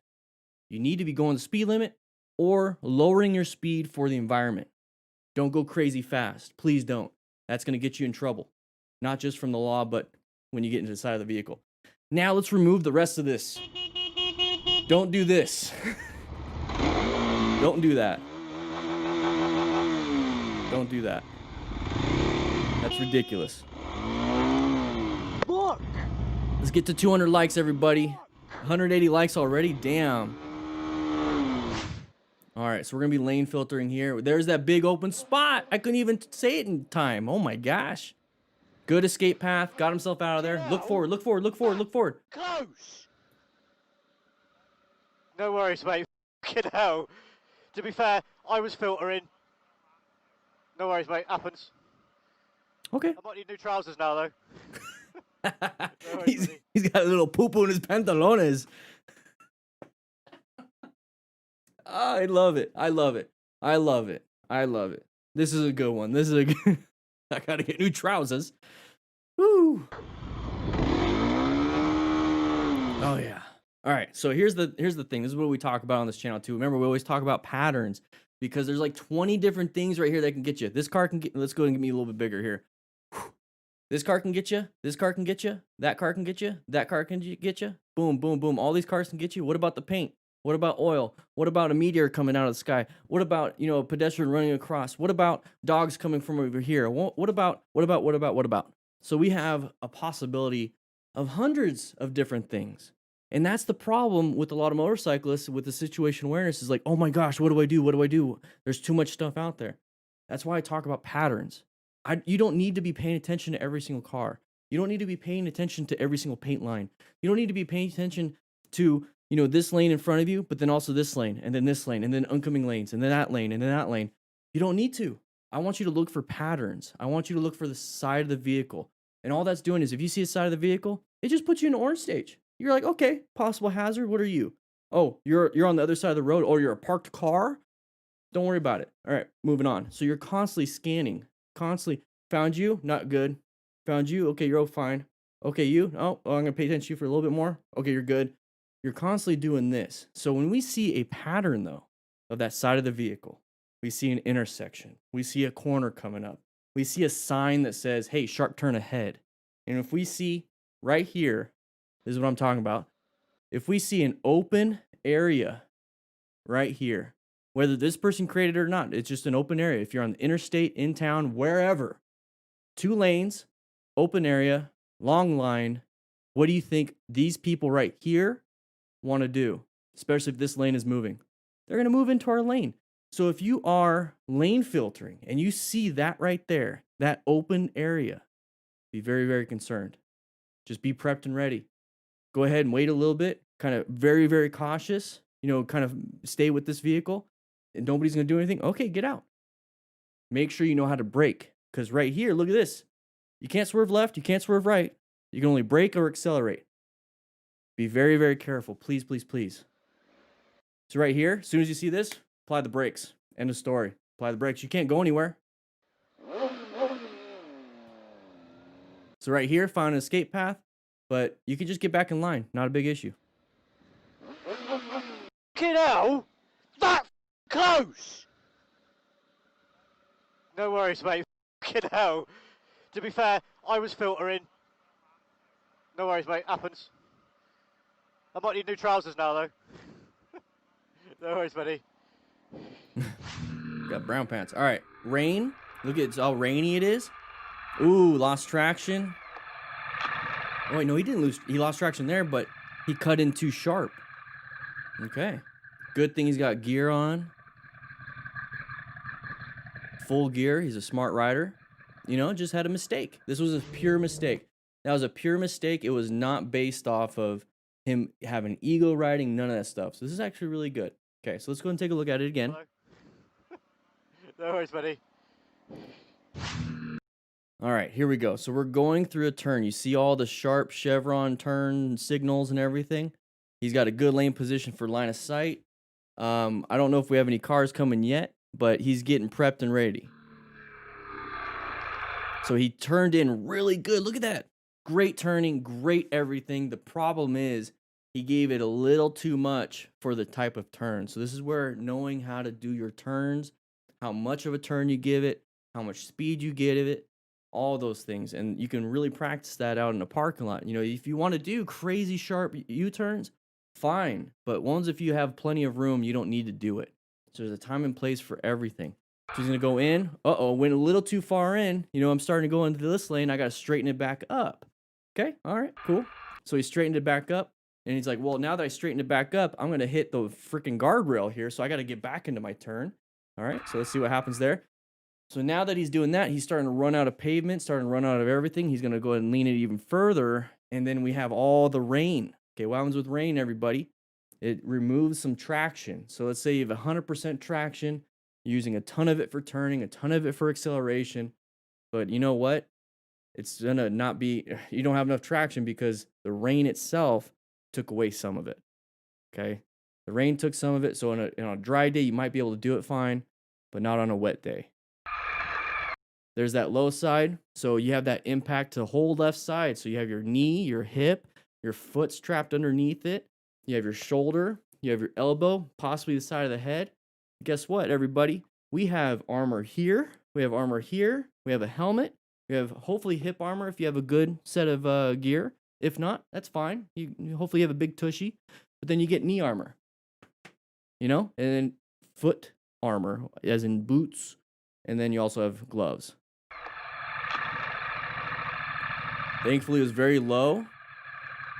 You need to be going the speed limit or lowering your speed for the environment. Don't go crazy fast. Please don't. That's going to get you in trouble. Not just from the law, but when you get into the side of the vehicle. Now let's remove the rest of this. Don't do this. Don't do that. Don't do that. That's ridiculous. Look! Let's get to 200 likes, everybody. 180 likes already? Damn. All right, so we're going to be lane filtering here. There's that big open spot. I couldn't even say it in time. Oh, my gosh. Good escape path. Got himself out of there. Look forward, look forward, look forward, look forward. Close! No worries, mate. Fucking hell. To be fair, I was filtering. No worries, mate. Happens. Okay. I might need new trousers now, though. No worries, he's buddy. got a little poo-poo in his pantalones. Oh, I love it. I love it. I love it. I love it. This is a good one. This is a good... I gotta get new trousers. Woo. Oh, yeah. All right. So here's the thing. This is what we talk about on this channel, too. Remember, we always talk about patterns because there's like 20 different things right here that can get you. This car can get... Let's go and get me a little bit bigger here. This car can get you. This car can get you. That car can get you. That car can get you. Boom, boom, boom. All these cars can get you. What about the paint? What about oil? What about a meteor coming out of the sky? What about, you know, a pedestrian running across? What about dogs coming from over here? What about? So we have a possibility of hundreds of different things. And that's the problem with a lot of motorcyclists with the situation awareness is like, oh my gosh, what do I do? What do I do? There's too much stuff out there. That's why I talk about patterns. You don't need to be paying attention to every single car. You don't need to be paying attention to every single paint line. You don't need to be paying attention to, you know, this lane in front of you, but then also this lane, and then this lane, and then oncoming lanes, and then that lane, and then that lane. You don't need to. I want you to look for patterns. I want you to look for the side of the vehicle. And all that's doing is if you see a side of the vehicle, it just puts you in an orange stage. You're like, okay, possible hazard. What are you? Oh, you're on the other side of the road, or you're a parked car. Don't worry about it. All right, moving on. So you're constantly scanning. Constantly found you, not good. Found you, okay, you're fine. Okay, you, oh, I'm gonna pay attention to you for a little bit more. Okay, you're good. You're constantly doing this. So when we see a pattern though of that side of the vehicle, we see an intersection, we see a corner coming up, we see a sign that says, hey, sharp turn ahead. And if we see right here, this is what I'm talking about. If we see an open area right here, Whether this person created it or not, it's just an open area. If you're on the interstate, in town, wherever, 2 lanes, open area, long line. What do you think these people right here want to do? Especially if this lane is moving. They're going to move into our lane. So if you are lane filtering and you see that right there, that open area, be very, very concerned. Just be prepped and ready. Go ahead and wait a little bit, kind of very, very cautious, kind of stay with this vehicle and nobody's going to do anything. Okay, get out. Make sure you know how to brake, because right here, look at this. You can't swerve left. You can't swerve right. You can only brake or accelerate. Be very, very careful. Please, please, please. So right here, as soon as you see this, apply the brakes. End of story. Apply the brakes. You can't go anywhere. So right here, find an escape path, but you can just get back in line. Not a big issue. Fucking hell! That close! No worries, mate. Fucking hell. To be fair, I was filtering. No worries, mate. Happens. I might need new trousers now, though. No worries, buddy. Got brown pants. All right. Rain. Look at how rainy it is. Ooh, lost traction. Oh, wait, no, he didn't lose. He lost traction there, but he cut in too sharp. Okay. Good thing he's got gear on. Full gear. He's a smart rider. Just had a mistake. This was a pure mistake. That was a pure mistake. It was not based off of him having ego riding, none of that stuff. So this is actually really good. Okay, so let's go and take a look at it again. No worries, buddy. All right, here we go. So we're going through a turn. You see all the sharp chevron turn signals and everything. He's got a good lane position for line of sight. I don't know if we have any cars coming yet, but he's getting prepped and ready. So he turned in really good. Look at that. Great turning, great everything. The problem is he gave it a little too much for the type of turn. So this is where knowing how to do your turns, how much of a turn you give it, how much speed you give it, all those things. And you can really practice that out in a parking lot. If you want to do crazy sharp U-turns, fine. But ones if you have plenty of room, you don't need to do it. So there's a time and place for everything. So he's going to go in. Uh-oh, went a little too far in. I'm starting to go into this lane. I got to straighten it back up. Okay, all right, cool. So he straightened it back up. And he's like, well, now that I straightened it back up, I'm going to hit the freaking guardrail here. So I got to get back into my turn. All right, so let's see what happens there. So now that he's doing that, he's starting to run out of pavement, starting to run out of everything. He's going to go ahead and lean it even further. And then we have all the rain. Okay, what happens with rain, everybody? It removes some traction. So let's say you have 100% traction, you're using a ton of it for turning, a ton of it for acceleration. But you know what? It's going to not be, you don't have enough traction because the rain itself took away some of it. Okay? The rain took some of it. So on a dry day, you might be able to do it fine, but not on a wet day. There's that low side. So you have that impact to the whole left side. So you have your knee, your hip, your foot strapped underneath it. You have your shoulder, you have your elbow, possibly the side of the head. Guess what, everybody? We have armor here. We have armor here. We have a helmet. We have hopefully hip armor if you have a good set of gear. If not, that's fine. You hopefully have a big tushy. But then you get knee armor. And then foot armor, as in boots. And then you also have gloves. Thankfully, it was very low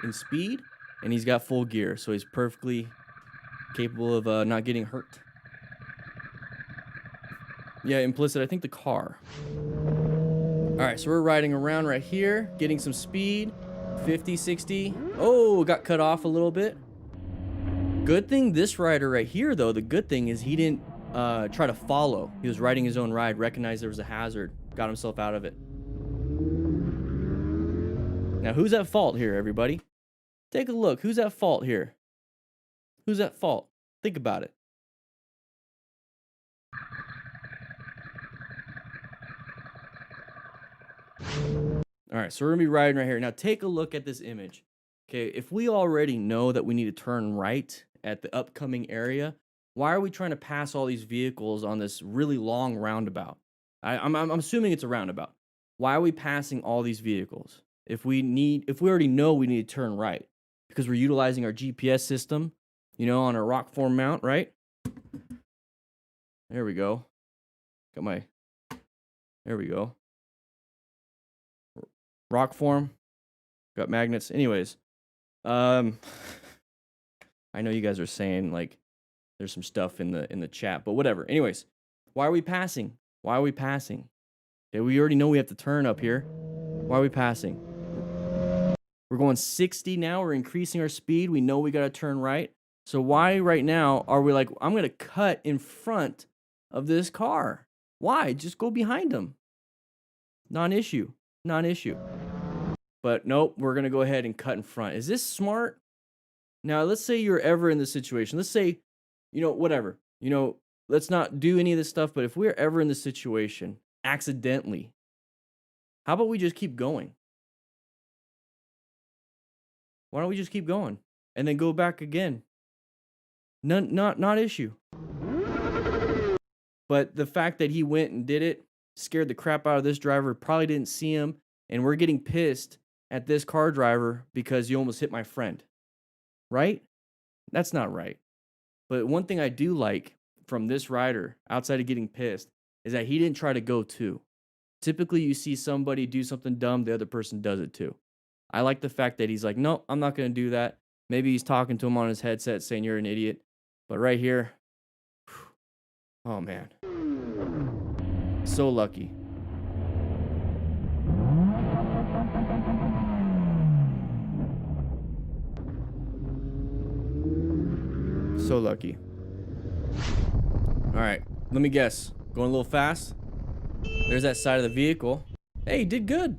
in speed. And he's got full gear, so he's perfectly capable of not getting hurt. Yeah, implicit, I think the car. All right, so we're riding around right here, getting some speed, 50, 60. Oh, got cut off a little bit. Good thing this rider right here, though, the good thing is he didn't try to follow. He was riding his own ride, recognized there was a hazard, got himself out of it. Now, who's at fault here, everybody? Take a look. Who's at fault here? Who's at fault? Think about it. All right, so we're going to be riding right here. Now, take a look at this image. Okay, if we already know that we need to turn right at the upcoming area, why are we trying to pass all these vehicles on this really long roundabout? I'm assuming it's a roundabout. Why are we passing all these vehicles? If we already know we need to turn right, because we're utilizing our GPS system, on a rock form mount, right? There we go. Got my, there we go. Rock form. Got magnets. Anyways, I know you guys are saying like there's some stuff in the chat, but whatever. Anyways, why are we passing? Why are we passing? Okay, we already know we have to turn up here. Why are we passing? We're going 60 now. We're increasing our speed. We know we got to turn right. So why right now are we like, I'm going to cut in front of this car? Why? Just go behind them. Non-issue. Non-issue. But nope, we're going to go ahead and cut in front. Is this smart? Now, let's say you're ever in this situation. Let's say, whatever. Let's not do any of this stuff. But if we're ever in this situation, accidentally, how about we just keep going? Why don't we just keep going and then go back again? Not issue. But the fact that he went and did it scared the crap out of this driver. Probably didn't see him. And we're getting pissed at this car driver because you almost hit my friend. Right? That's not right. But one thing I do like from this rider, outside of getting pissed, is that he didn't try to go too. Typically, you see somebody do something dumb, the other person does it too. I like the fact that he's like, no, I'm not going to do that. Maybe he's talking to him on his headset saying you're an idiot. But right here, oh man. So lucky. So lucky. All right, let me guess. Going a little fast. There's that side of the vehicle. Hey, you did good.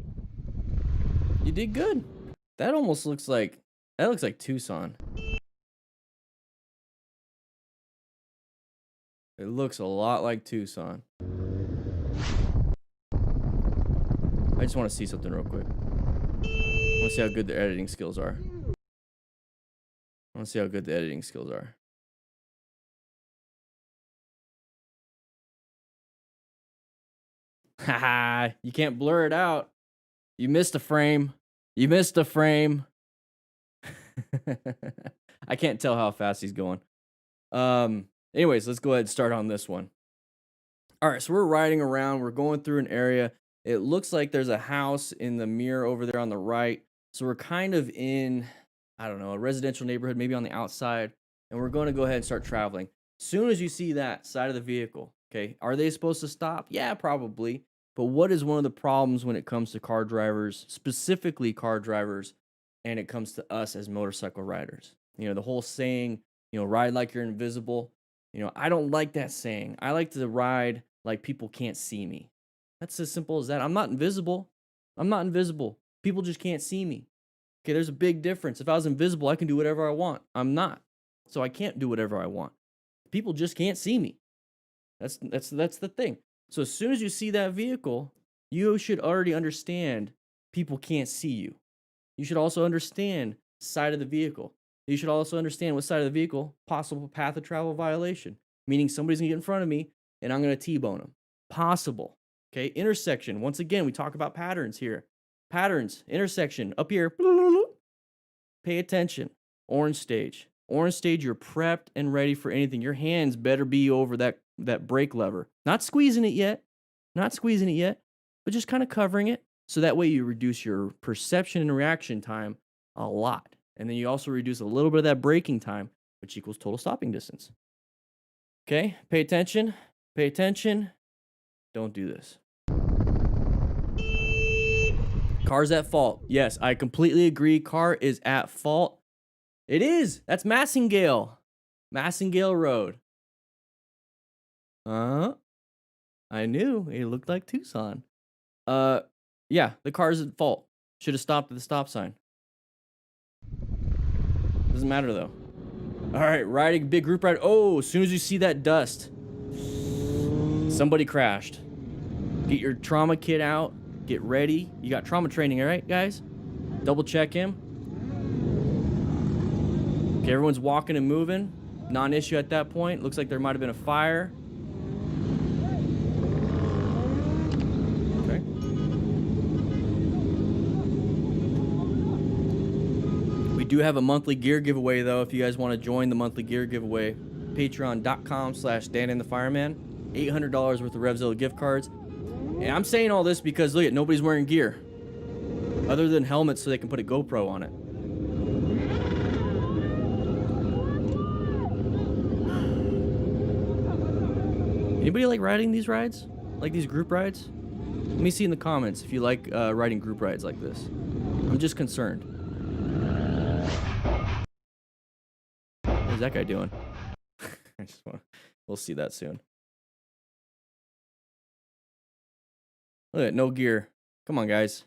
You did good. That almost looks like, that looks like Tucson. It looks a lot like Tucson. I just want to see something real quick. I want to see how good the editing skills are. I want to see how good the editing skills are. Haha, you can't blur it out. You missed a frame. You missed a frame. I can't tell how fast he's going. Anyways, let's go ahead and start on this one. All right, so we're riding around. We're going through an area. It looks like there's a house in the mirror over there on the right. So we're kind of in, I don't know, a residential neighborhood, maybe on the outside. And we're going to go ahead and start traveling. Soon as you see that side of the vehicle, okay, are they supposed to stop? Yeah, probably. But what is one of the problems when it comes to car drivers, specifically car drivers, and it comes to us as motorcycle riders? The whole saying, ride like you're invisible. I don't like that saying. I like to ride like people can't see me. That's as simple as that. I'm not invisible. I'm not invisible. People just can't see me. Okay, there's a big difference. If I was invisible, I can do whatever I want. I'm not. So I can't do whatever I want. People just can't see me. That's the thing. So as soon as you see that vehicle, you should already understand people can't see you. You should also understand side of the vehicle. You should also understand what side of the vehicle, possible path of travel violation, meaning somebody's gonna get in front of me and I'm gonna T-bone them. Possible. Okay, intersection. Once again, we talk about patterns here. Patterns, intersection, up here. Pay attention. Orange stage. Orange stage, you're prepped and ready for anything. Your hands better be over that brake lever. Not squeezing it yet. Not squeezing it yet, but just kind of covering it. So that way you reduce your perception and reaction time a lot. And then you also reduce a little bit of that braking time, which equals total stopping distance. Okay, pay attention. Pay attention. Don't do this. Car's at fault. Yes, I completely agree. Car is at fault. It is. That's Massingale. Massingale Road. I knew. It looked like Tucson. Yeah, the car's at fault. Should have stopped at the stop sign. Doesn't matter though. All right, riding big group ride. Oh, as soon as you see that dust, somebody crashed. Get your trauma kit out. Get ready. You got trauma training, all right, guys? Double check him. Okay, everyone's walking and moving. Non-issue at that point. Looks like there might have been a fire. Okay. We do have a monthly gear giveaway, though, if you guys want to join the monthly gear giveaway. Patreon.com/DanDanTheFireman. $800 worth of RevZilla gift cards. And I'm saying all this because look at nobody's wearing gear other than helmets so they can put a GoPro on it. Anybody like riding these rides? Like these group rides? Let me see in the comments if you like riding group rides like this. I'm just concerned. What's that guy doing? I just want. We'll see that soon. Look at no gear. Come on, guys.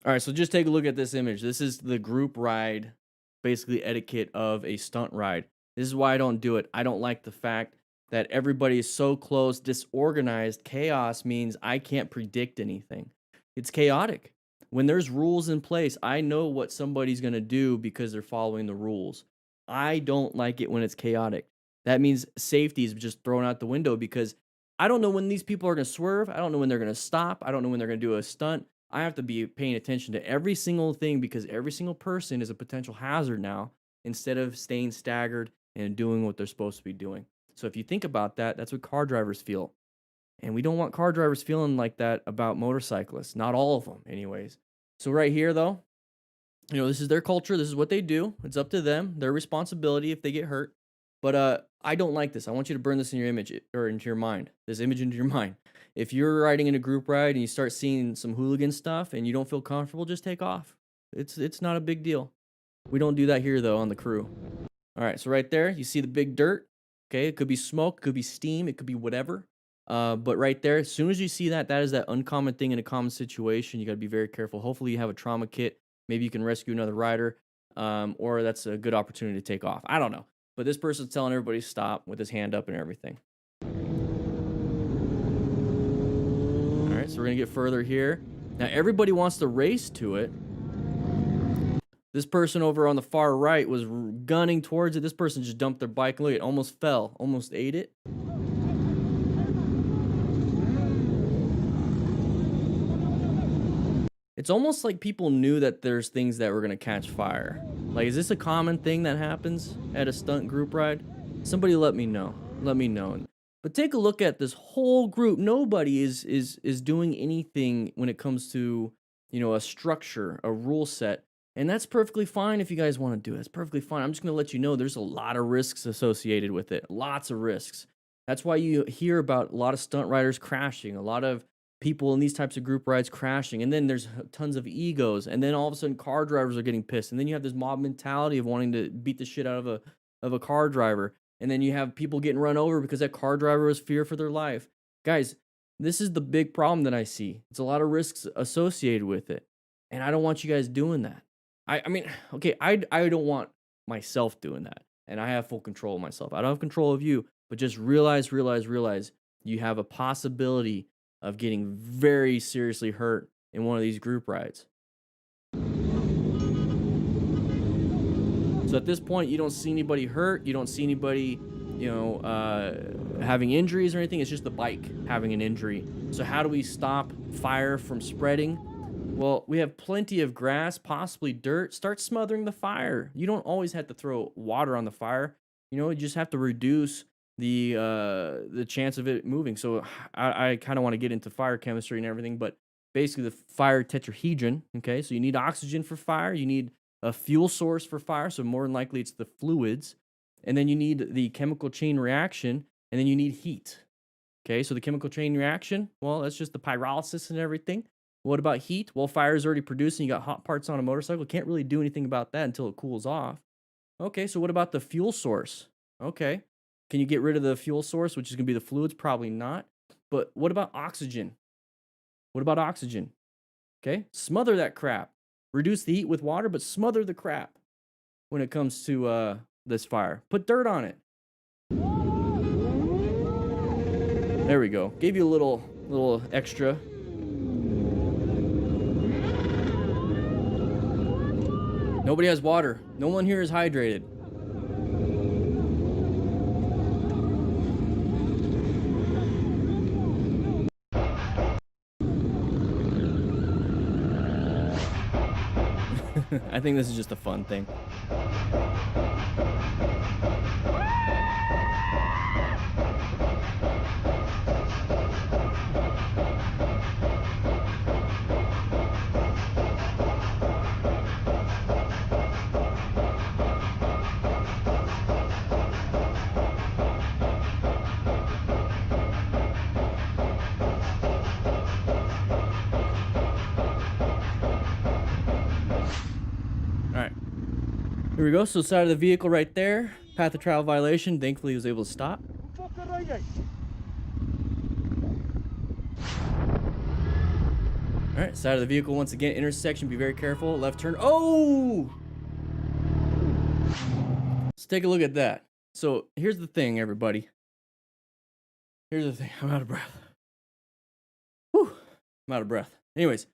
All right, so just take a look at this image. This is the group ride, basically etiquette of a stunt ride. This is why I don't do it. I don't like the fact that everybody is so close, disorganized. Chaos means I can't predict anything. It's chaotic. When there's rules in place, I know what somebody's going to do because they're following the rules. I don't like it when it's chaotic. That means safety is just thrown out the window because I don't know when these people are going to swerve. I don't know when they're going to stop. I don't know when they're going to do a stunt. I have to be paying attention to every single thing because every single person is a potential hazard now instead of staying staggered and doing what they're supposed to be doing. So if you think about that, that's what car drivers feel. And we don't want car drivers feeling like that about motorcyclists. Not all of them, anyways. So right here, though, you know, this is their culture. This is what they do. It's up to them, their responsibility if they get hurt. But I don't like this. I want you to burn this in your image or into your mind. This image into your mind. If you're riding in a group ride and you start seeing some hooligan stuff and you don't feel comfortable, just take off. It's not a big deal. We don't do that here though on the crew. All right, so right there, you see the big dirt. Okay, it could be smoke, it could be steam, it could be whatever. But right there, as soon as you see that, that is that uncommon thing in a common situation. You got to be very careful. Hopefully you have a trauma kit. Maybe you can rescue another rider, or that's a good opportunity to take off. I don't know. But this person's telling everybody to stop with his hand up and everything. All right, so we're going to get further here. Now, everybody wants to race to it. This person over on the far right was gunning towards it. This person just dumped their bike. Look, it almost fell, almost ate it. It's almost like people knew that there's things that were going to catch fire. Like, is this a common thing that happens at a stunt group ride? Somebody let me know. Let me know. But take a look at this whole group. Nobody is doing anything when it comes to, you know, a structure, a rule set. And that's perfectly fine if you guys want to do it. It's perfectly fine. I'm just going to let you know there's a lot of risks associated with it. Lots of risks. That's why you hear about a lot of stunt riders crashing, a lot of people in these types of group rides crashing, and then there's tons of egos, and then all of a sudden car drivers are getting pissed, and then you have this mob mentality of wanting to beat the shit out of a car driver, and then you have people getting run over because that car driver was fear for their life. Guys, this is the big problem that I see. It's a lot of risks associated with it, and I don't want you guys doing that. I mean, okay, I don't want myself doing that, and I have full control of myself. I don't have control of you, but just realize you have a possibility of getting very seriously hurt in one of these group rides. So at this point, you don't see anybody hurt. You don't see anybody, you know, having injuries or anything. It's just the bike having an injury. So how do we stop fire from spreading? Well, we have plenty of grass, possibly dirt. Start smothering the fire. You don't always have to throw water on the fire. You know, you just have to reduce the chance of it moving. So I kind of want to get into fire chemistry and everything, but basically the fire tetrahedron. Okay, so you need oxygen for fire, you need a fuel source for fire, so more than likely it's the fluids, and then you need the chemical chain reaction, and then you need heat. Okay, so the chemical chain reaction, well, that's just the pyrolysis and everything. What about heat? Well, fire is already producing. You got hot parts on a motorcycle. Can't really do anything about that until it cools off. Okay, so what about the fuel source? Okay. Can you get rid of the fuel source, which is going to be the fluids? Probably not. But what about oxygen? What about oxygen? Okay, smother that crap. Reduce the heat with water, but smother the crap when it comes to this fire. Put dirt on it. There we go. Gave you a little extra. Nobody has water. No one here is hydrated. I think this is just a fun thing. All right. Here we go. So side of the vehicle right there. Path of travel violation. Thankfully, he was able to stop. All right. Side of the vehicle once again. Intersection. Be very careful. Left turn. Oh! Let's take a look at that. So here's the thing, everybody. Here's the thing. I'm out of breath. Whew. I'm out of breath. Anyways.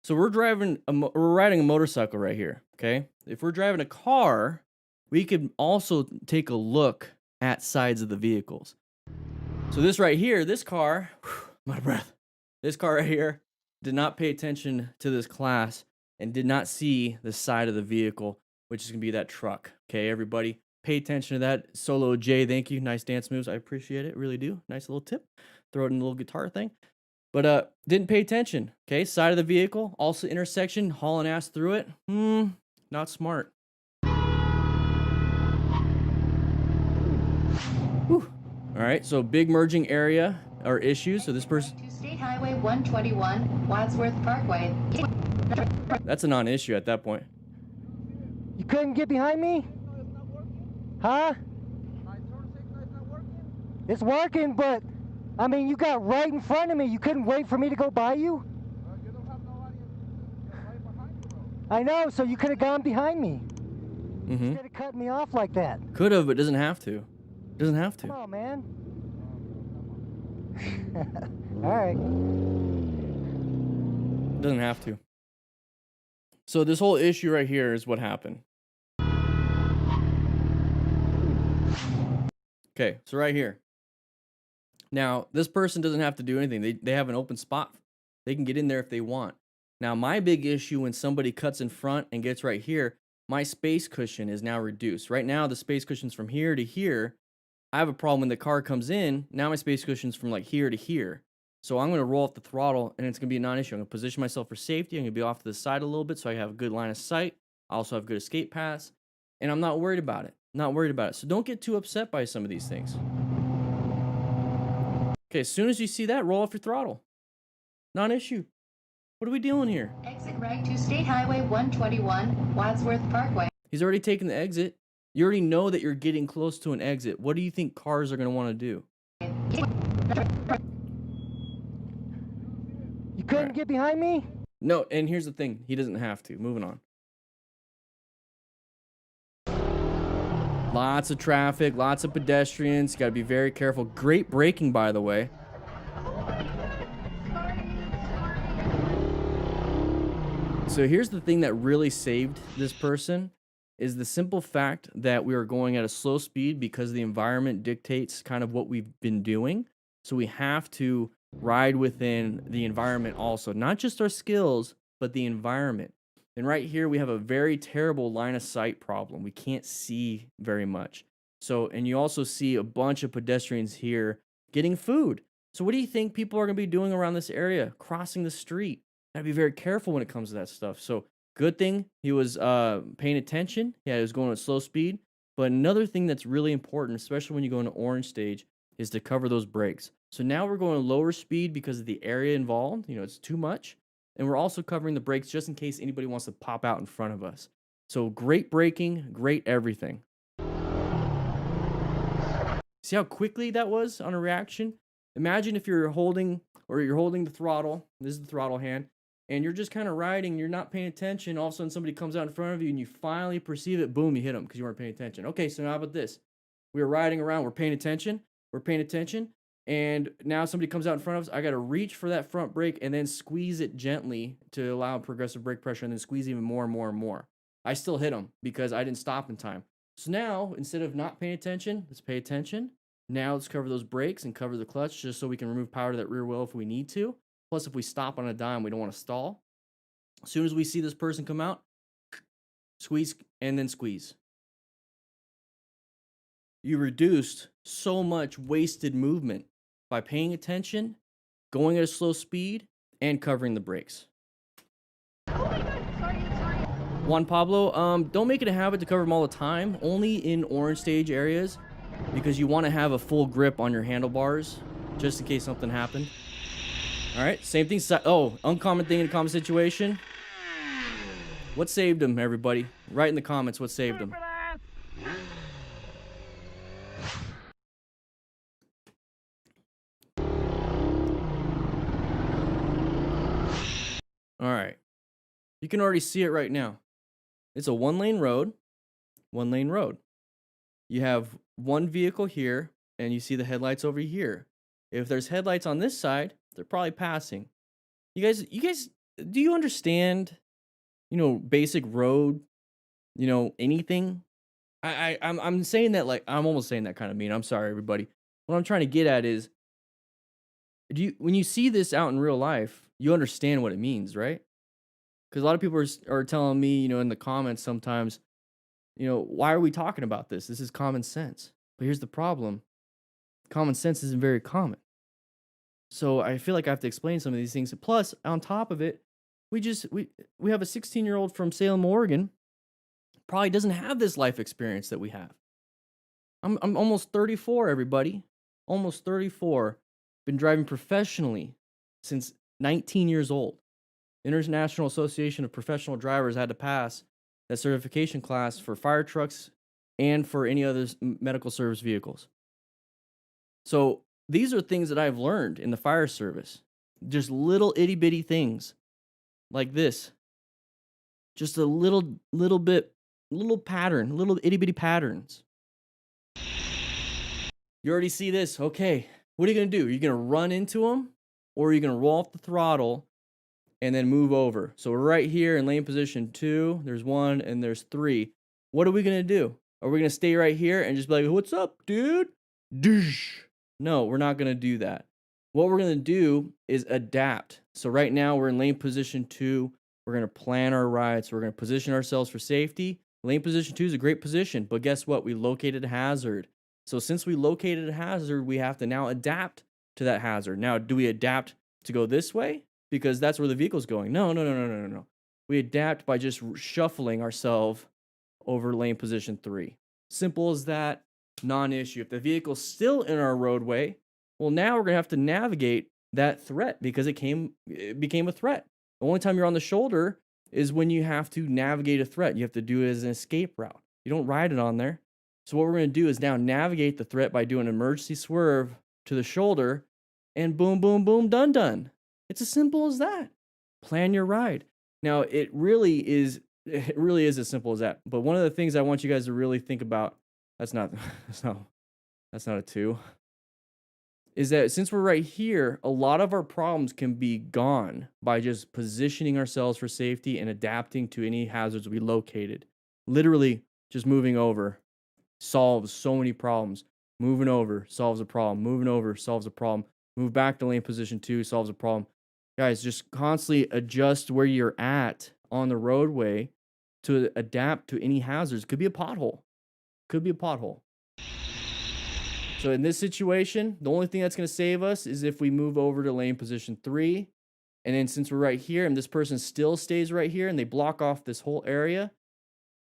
So we're riding a motorcycle right here, okay? If we're driving a car, we could also take a look at sides of the vehicles. So this right here, this car, I'm out of breath. This car right here did not pay attention to this class and did not see the side of the vehicle, which is gonna be that truck. Okay, everybody, pay attention to that. Solo J, thank you. Nice dance moves. I appreciate it, really do. Nice little tip. Throw it in a little guitar thing. But didn't pay attention. Okay, side of the vehicle, also intersection, hauling ass through it. Not smart. Whew. All right, so big merging area or issues. So this person. To State Highway 121, Wadsworth Parkway. That's a non-issue at that point. You couldn't get behind me? Huh? It's working, but I mean, you got right in front of me. You couldn't wait for me to go by you? I know, so you could have gone behind me. Instead of cutting me off like that. Could have, but doesn't have to. Doesn't have to. Come on, man. All right. Doesn't have to. So this whole issue right here is what happened. Okay, so right here. Now, this person doesn't have to do anything. They have an open spot. They can get in there if they want. Now, my big issue when somebody cuts in front and gets right here, my space cushion is now reduced. Right now, the space cushion's from here to here. I have a problem when the car comes in. Now my space cushion's from like here to here. So I'm going to roll off the throttle, and it's going to be a non-issue. I'm going to position myself for safety. I'm going to be off to the side a little bit so I have a good line of sight. I also have good escape paths, and I'm not worried about it. Not worried about it. So don't get too upset by some of these things. Okay, as soon as you see that, roll off your throttle. Non-issue. What are we doing here? Exit right to State Highway 121, Wadsworth Parkway. He's already taken the exit. You already know that you're getting close to an exit. What do you think cars are going to want to do? You couldn't get behind me? No, and here's the thing. He doesn't have to. Moving on. Lots of traffic, lots of pedestrians. You got to be very careful. Great braking, by the way. So here's the thing that really saved this person is the simple fact that we are going at a slow speed because the environment dictates kind of what we've been doing. So we have to ride within the environment also, not just our skills, but the environment. And right here, we have a very terrible line of sight problem. We can't see very much. So, and you also see a bunch of pedestrians here getting food. So what do you think people are going to be doing around this area? Crossing the street. Gotta be very careful when it comes to that stuff. So good thing he was paying attention. Yeah, he was going at slow speed. But another thing that's really important, especially when you go into orange stage, is to cover those brakes. So now we're going lower speed because of the area involved. You know, it's too much. And we're also covering the brakes just in case anybody wants to pop out in front of us. So great braking, great everything. See how quickly that was on a reaction? Imagine if you're holding the throttle. This is the throttle hand. And you're just kind of riding, you're not paying attention. All of a sudden somebody comes out in front of you and you finally perceive it. Boom, you hit them because you weren't paying attention. Okay, so now how about this? We were riding around, we're paying attention. And now somebody comes out in front of us. I got to reach for that front brake and then squeeze it gently to allow progressive brake pressure and then squeeze even more and more and more. I still hit them because I didn't stop in time. So now, instead of not paying attention, let's pay attention. Now let's cover those brakes and cover the clutch just so we can remove power to that rear wheel if we need to. Plus, if we stop on a dime, we don't want to stall. As soon as we see this person come out, Squeeze and then squeeze. You reduced so much wasted movement by paying attention, going at a slow speed, and covering the brakes. Juan Pablo, don't make it a habit to cover them all the time, only in orange stage areas, because you want to have a full grip on your handlebars, just in case something happened. All right, same thing. Oh, uncommon thing in a common situation. What saved him, everybody? Write in the comments what saved him. All right. You can already see it right now. It's a one-lane road. One-lane road. You have one vehicle here, and you see the headlights over here. If there's headlights on this side, they're probably passing. You guys, do you understand, basic road, anything? I'm saying that like, I'm almost saying that kind of mean. I'm sorry, everybody. What I'm trying to get at is, when you see this out in real life, you understand what it means, right? Because a lot of people are telling me, in the comments sometimes, why are we talking about this? This is common sense. But here's the problem. Common sense isn't very common. So I feel like I have to explain some of these things. Plus, on top of it, we have a 16-year-old from Salem, Oregon, probably doesn't have this life experience that we have. I'm almost 34, everybody. Almost 34. Been driving professionally since 19 years old. International Association of Professional Drivers had to pass that certification class for fire trucks and for any other medical service vehicles. So these are things that I've learned in the fire service. Just little itty bitty things like this. Just a little pattern, little itty bitty patterns. You already see this. Okay, what are you going to do? Are you going to run into them, or are you going to roll off the throttle and then move over? So we're right here in lane position 2. There's 1 and there's 3. What are we going to do? Are we going to stay right here and just be like, what's up, dude? Doosh. No, we're not going to do that. What we're going to do is adapt. So right now we're in lane position 2. We're going to plan our rides. We're going to position ourselves for safety. Lane position 2 is a great position, but guess what? We located a hazard. So since we located a hazard, we have to now adapt to that hazard. Now, do we adapt to go this way? Because that's where the vehicle's going. No. We adapt by just shuffling ourselves over lane position 3. Simple as that, non-issue. If the vehicle's still in our roadway, well, now we're going to have to navigate that threat because it became a threat. The only time you're on the shoulder is when you have to navigate a threat. You have to do it as an escape route. You don't ride it on there. So what we're going to do is now navigate the threat by doing an emergency swerve to the shoulder, and boom, boom, boom, done. It's as simple as that. Plan your ride. Now, it really is as simple as that. But one of the things I want you guys to really think about, that's not a 2, is that since we're right here, a lot of our problems can be gone by just positioning ourselves for safety and adapting to any hazards we located. Literally, just moving over solves so many problems. Moving over solves a problem. Moving over solves a problem. Move back to lane position 2 solves a problem. Guys, just constantly adjust where you're at on the roadway to adapt to any hazards. Could be a pothole. So in this situation, the only thing that's going to save us is if we move over to lane position 3. And then since we're right here and this person still stays right here and they block off this whole area,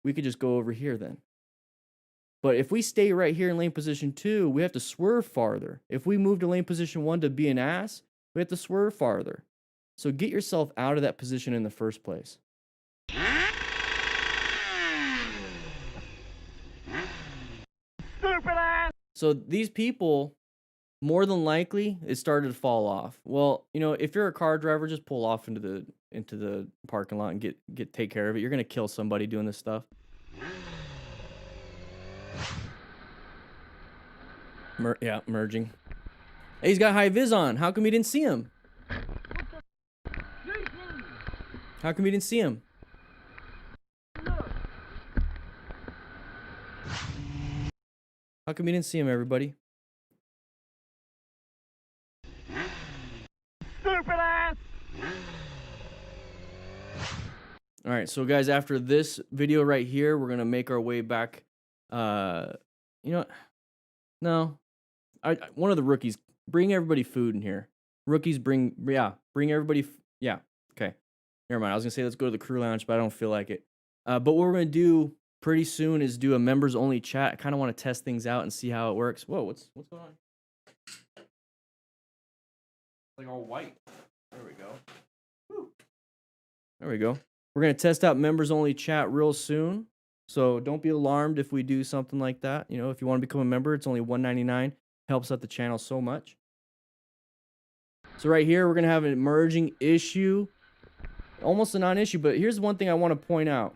we could just go over here then. But if we stay right here in lane position 2, we have to swerve farther. If we move to lane position 1 to be an ass, we have to swerve farther. So get yourself out of that position in the first place. Stupid ass! So these people, more than likely, it started to fall off. Well, if you're a car driver, just pull off into the parking lot and take care of it. You're gonna kill somebody doing this stuff. Merging. Hey, he's got high vis on. How come we didn't see him? How come we didn't see him? How come we didn't see him, everybody? Stupid ass! All right, so guys, after this video right here, we're gonna make our way back. You know, what? No, one of the rookies bring everybody food in here. Rookies bring everybody. Yeah, okay. Never mind. I was gonna say let's go to the crew lounge, but I don't feel like it. But what we're gonna do pretty soon is do a members only chat. I kind of want to test things out and see how it works. Whoa, what's going on? Like all white. There we go. Woo. There we go. We're gonna test out members only chat real soon. So don't be alarmed if we do something like that. You know, if you want to become a member, it's only $1.99. Helps out the channel so much. So right here, we're gonna have an emerging issue. Almost a non-issue, but here's one thing I want to point out.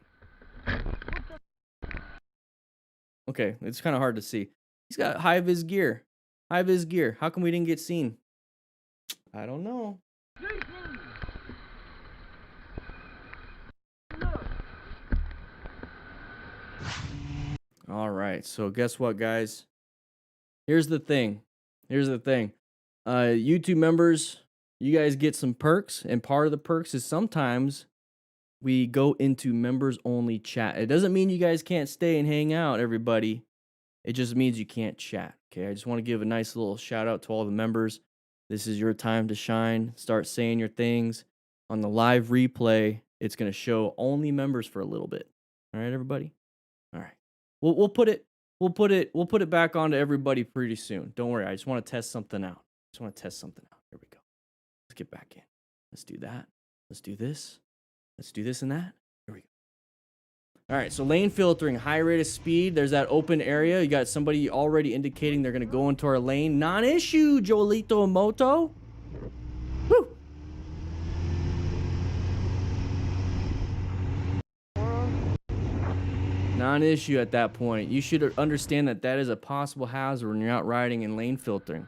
Okay, it's kind of hard to see. He's got high-vis gear. High-vis gear. How come we didn't get seen? I don't know. All right, so guess what, guys? Here's the thing. YouTube members, you guys get some perks, and part of the perks is sometimes we go into members only chat. It doesn't mean you guys can't stay and hang out, everybody. It just means you can't chat. Okay, I just want to give a nice little shout out to all the members. This is your time to shine. Start saying your things. On the live replay, it's going to show only members for a little bit. All right, everybody? All right. We'll put it back onto everybody pretty soon. Don't worry. I just want to test something out. Here we go. Let's get back in. Let's do that. Let's do this. Let's do this and that. Here we go. All right, so lane filtering, high rate of speed. There's that open area. You got somebody already indicating they're going to go into our lane. Non-issue, Jolito Moto. Woo! Non-issue at that point. You should understand that that is a possible hazard when you're out riding and lane filtering.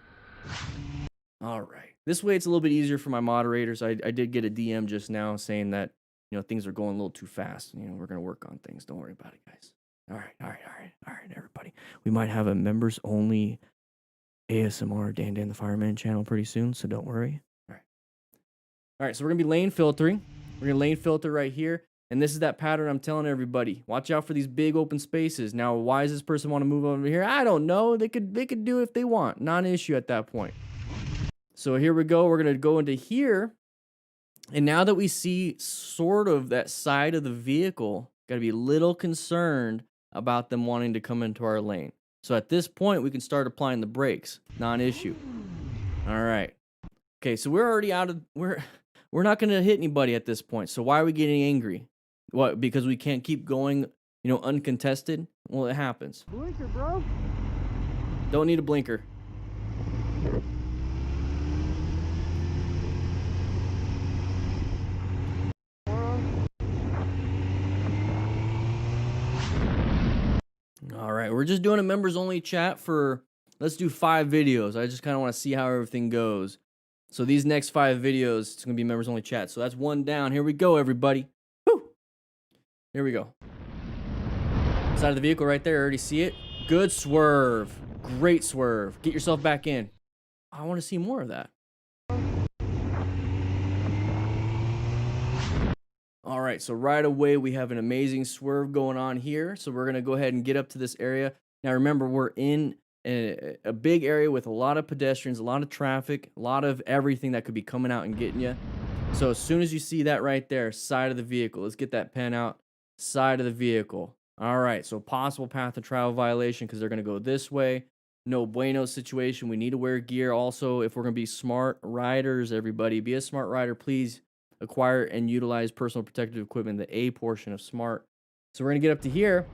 All right. This way it's a little bit easier for my moderators. I did get a DM just now saying that, you know, things are going a little too fast. You know, we're going to work on things. Don't worry about it, guys. All right, everybody. We might have a members only ASMR DanDanTheFireman channel pretty soon, so don't worry. All right, so we're going to be lane filtering. We're going to lane filter right here. And this is that pattern I'm telling everybody. Watch out for these big open spaces. Now, why does this person want to move over here? I don't know. They could do it if they want. Non-issue at that point. So here we go. We're going to go into here. And now that we see sort of that side of the vehicle, got to be a little concerned about them wanting to come into our lane. So at this point, we can start applying the brakes. Non-issue. All right. Okay, so we're already out of... We're not going to hit anybody at this point. So why are we getting angry? What? Because we can't keep going, you know, uncontested? Well, it happens. Blinker, bro. Don't need a blinker. All right, we're just doing a members only chat for, let's do 5 videos. I just kind of want to see how everything goes. So these next 5 videos, it's going to be members only chat. So that's 1 down. Here we go, everybody. Woo! Here we go. Side of the vehicle right there. Already see it. Good swerve. Great swerve. Get yourself back in. I want to see more of that. All right, so right away we have an amazing swerve going on here. So we're going to go ahead and get up to this area. Now remember, we're in a big area with a lot of pedestrians, a lot of traffic, a lot of everything that could be coming out and getting you. So as soon as you see that right there, side of the vehicle, let's get that pen out, side of the vehicle. All right, so possible path of travel violation because they're going to go this way. No bueno situation. We need to wear gear. Also, if we're going to be smart riders, everybody, be a smart rider. Please acquire and utilize personal protective equipment, the A portion of SMART. So we're going to get up to here.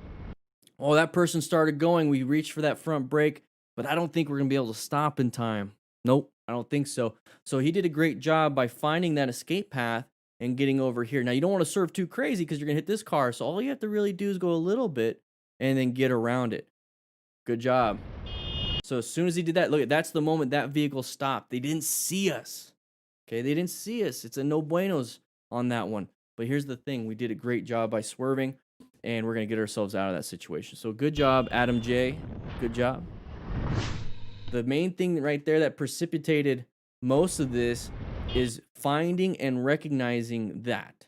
Oh, that person started going. We reached for that front brake, but I don't think we're going to be able to stop in time. Nope, I don't think so. So he did a great job by finding that escape path and getting over here. Now, you don't want to serve too crazy because you're going to hit this car. So all you have to really do is go a little bit and then get around it. Good job. So as soon as he did that, look, that's the moment that vehicle stopped. They didn't see us. Okay, they didn't see us. It's a no buenos on that one. But here's the thing. We did a great job by swerving, and we're going to get ourselves out of that situation. So good job, Adam J. Good job. The main thing right there that precipitated most of this is finding and recognizing that.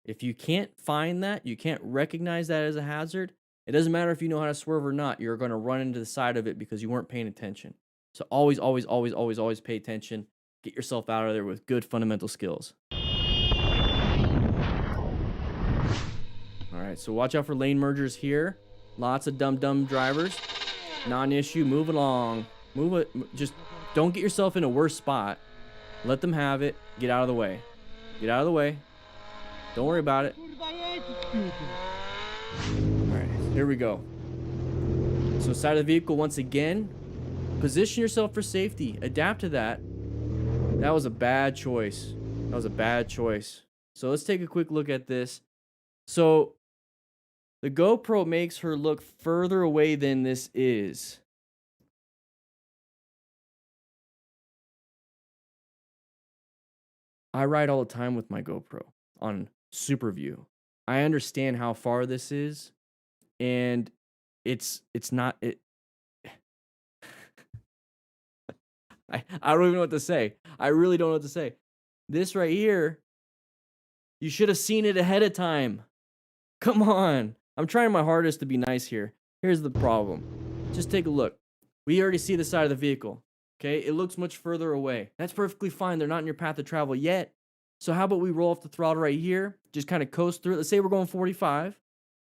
If you can't find that, you can't recognize that as a hazard, it doesn't matter if you know how to swerve or not, you're going to run into the side of it because you weren't paying attention. So always, always, always, always, always pay attention. Get yourself out of there with good fundamental skills. All right, so watch out for lane mergers here. Lots of dumb drivers. Non-issue, move along. Move it, just don't get yourself in a worse spot. Let them have it. Get out of the way. Get out of the way. Don't worry about it. Alright, here we go. So side of the vehicle once again. Position yourself for safety. Adapt to that. That was a bad choice. That was a bad choice. So let's take a quick look at this. So the GoPro makes her look further away than this is. I ride all the time with my GoPro on Super View. I understand how far this is, and it's not it. I don't even know what to say. I really don't know what to say. This right here, you should have seen it ahead of time. Come on. I'm trying my hardest to be nice here. Here's the problem. Just take a look. We already see the side of the vehicle. Okay, it looks much further away. That's perfectly fine. They're not in your path of travel yet. So how about we roll off the throttle right here? Just kind of coast through it. Let's say we're going 45.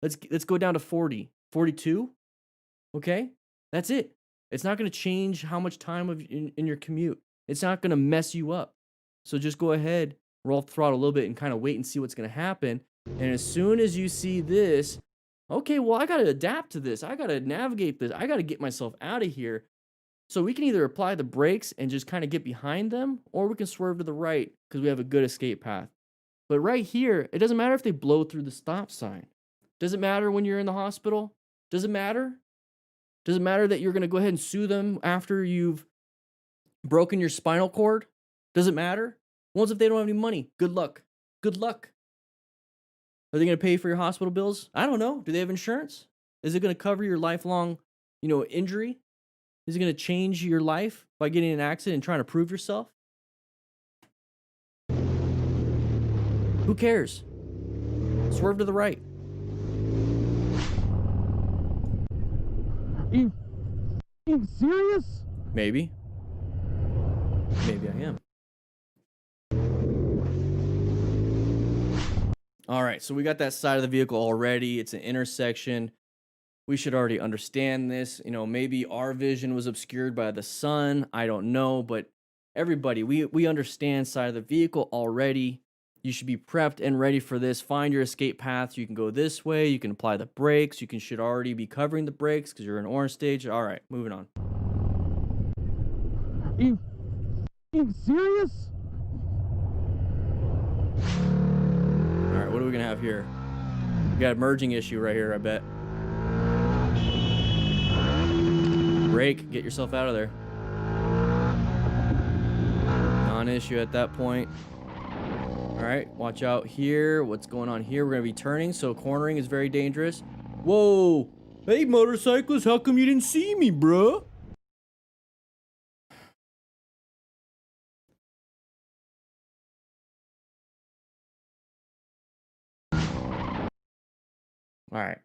Let's go down to 40, 42. Okay, that's it. It's not going to change how much time in your commute. It's not going to mess you up. So just go ahead, roll off the throttle a little bit and kind of wait and see what's going to happen. And as soon as you see this, okay, well, I got to adapt to this. I got to navigate this. I got to get myself out of here. So we can either apply the brakes and just kind of get behind them, or we can swerve to the right because we have a good escape path. But right here, it doesn't matter if they blow through the stop sign. Does it matter when you're in the hospital? Does it matter? Does it matter that you're going to go ahead and sue them after you've broken your spinal cord? Does it matter? What if they don't have any money? Good luck. Good luck. Are they going to pay for your hospital bills? I don't know. Do they have insurance? Is it going to cover your lifelong, injury? Is it going to change your life by getting in an accident and trying to prove yourself? Who cares? Swerve to the right. You serious? Maybe. Maybe I am. All right, so we got that side of the vehicle already. It's an intersection. We should already understand this. Maybe our vision was obscured by the sun. I don't know, but everybody, we understand side of the vehicle already. You should be prepped and ready for this. Find your escape path. You can go this way. You can apply the brakes. You should already be covering the brakes because you're in orange stage. All right, moving on. You serious? All right, what are we going to have here? We got a merging issue right here, I bet. Brake, get yourself out of there. Non-issue at that point. All right, watch out here. What's going on here? We're going to be turning, so cornering is very dangerous. Whoa! Hey, motorcyclist, how come you didn't see me, bro? All right.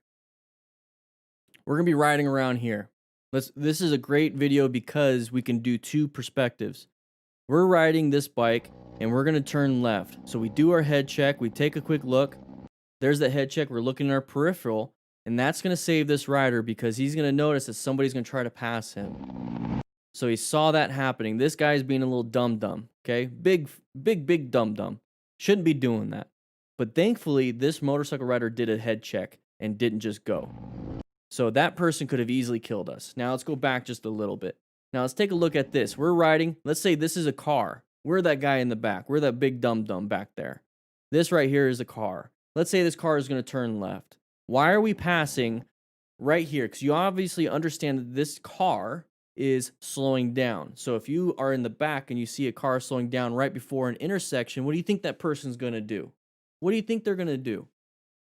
We're going to be riding around here. This is a great video because we can do two perspectives. We're riding this bike and we're going to turn left. So we do our head check. We take a quick look. There's the head check. We're looking at our peripheral, and that's going to save this rider because he's going to notice that somebody's going to try to pass him. So he saw that happening. This guy's being a little dumb, okay? Big dumb. Shouldn't be doing that. But thankfully, this motorcycle rider did a head check and didn't just go. So that person could have easily killed us. Now let's go back just a little bit. Now let's take a look at this. We're riding. Let's say this is a car. We're that guy in the back. We're that big dumb back there. This right here is a car. Let's say this car is going to turn left. Why are we passing right here? Because you obviously understand that this car is slowing down. So if you are in the back and you see a car slowing down right before an intersection, what do you think that person's going to do? What do you think they're going to do?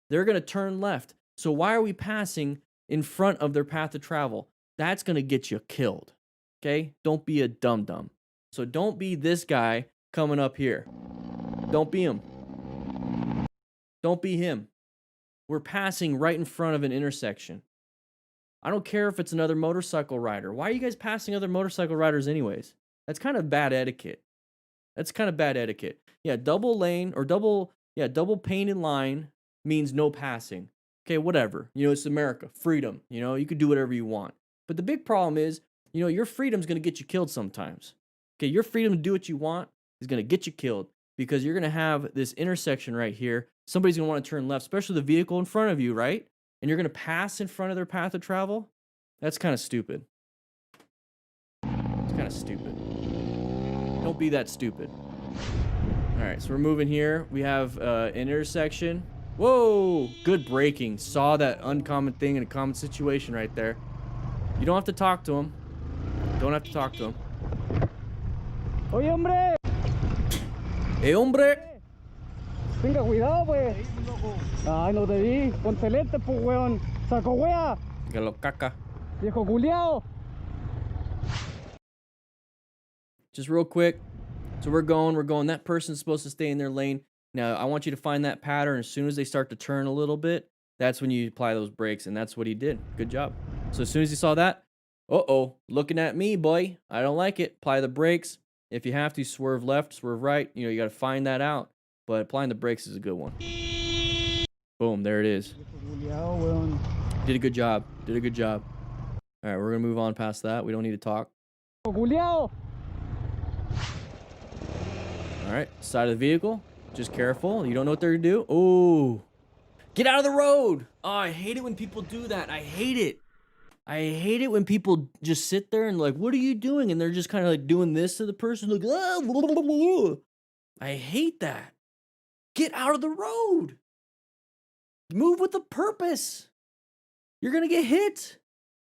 They're going to turn left. So why are we passing in front of their path of travel? That's going to get you killed. Okay? Don't be a dumb. So don't be this guy coming up here. Don't be him. Don't be him. We're passing right in front of an intersection. I don't care if it's another motorcycle rider. Why are you guys passing other motorcycle riders anyways? That's kind of bad etiquette. Yeah, double lane or double pane in line means no passing. Okay, whatever. It's America, freedom. You can do whatever you want. But the big problem is, your freedom's going to get you killed sometimes. Okay, your freedom to do what you want is going to get you killed because you're going to have this intersection right here. Somebody's going to want to turn left, especially the vehicle in front of you, right? And you're going to pass in front of their path of travel. That's kind of stupid. It's kind of stupid. Don't be that stupid. All right, so we're moving here. We have an intersection. Whoa, good braking. Saw that uncommon thing in a common situation right there. You don't have to talk to him. Don't have to talk to him. Oye, hombre. Hey, hombre. Tenga cuidado, pues. Ay, no te vi. Ponte lente, pues, weón. Saco wea. Galo caca. Viejo culiao. Just real quick. So we're going. That person's supposed to stay in their lane. Now, I want you to find that pattern. As soon as they start to turn a little bit, that's when you apply those brakes, and that's what he did. Good job. So as soon as he saw that, looking at me, boy. I don't like it. Apply the brakes. If you have to, swerve left, swerve right. You got to find that out. But applying the brakes is a good one. Boom, there it is. Did a good job. All right, we're going to move on past that. We don't need to talk. All right, side of the vehicle. Just careful. You don't know what they're going to do. Oh, get out of the road. Oh, I hate it when people do that. I hate it when people just sit there and like, what are you doing? And they're just kind of like doing this to the person. Like, ah, blah, blah, blah, blah. I hate that. Get out of the road. Move with a purpose. You're going to get hit.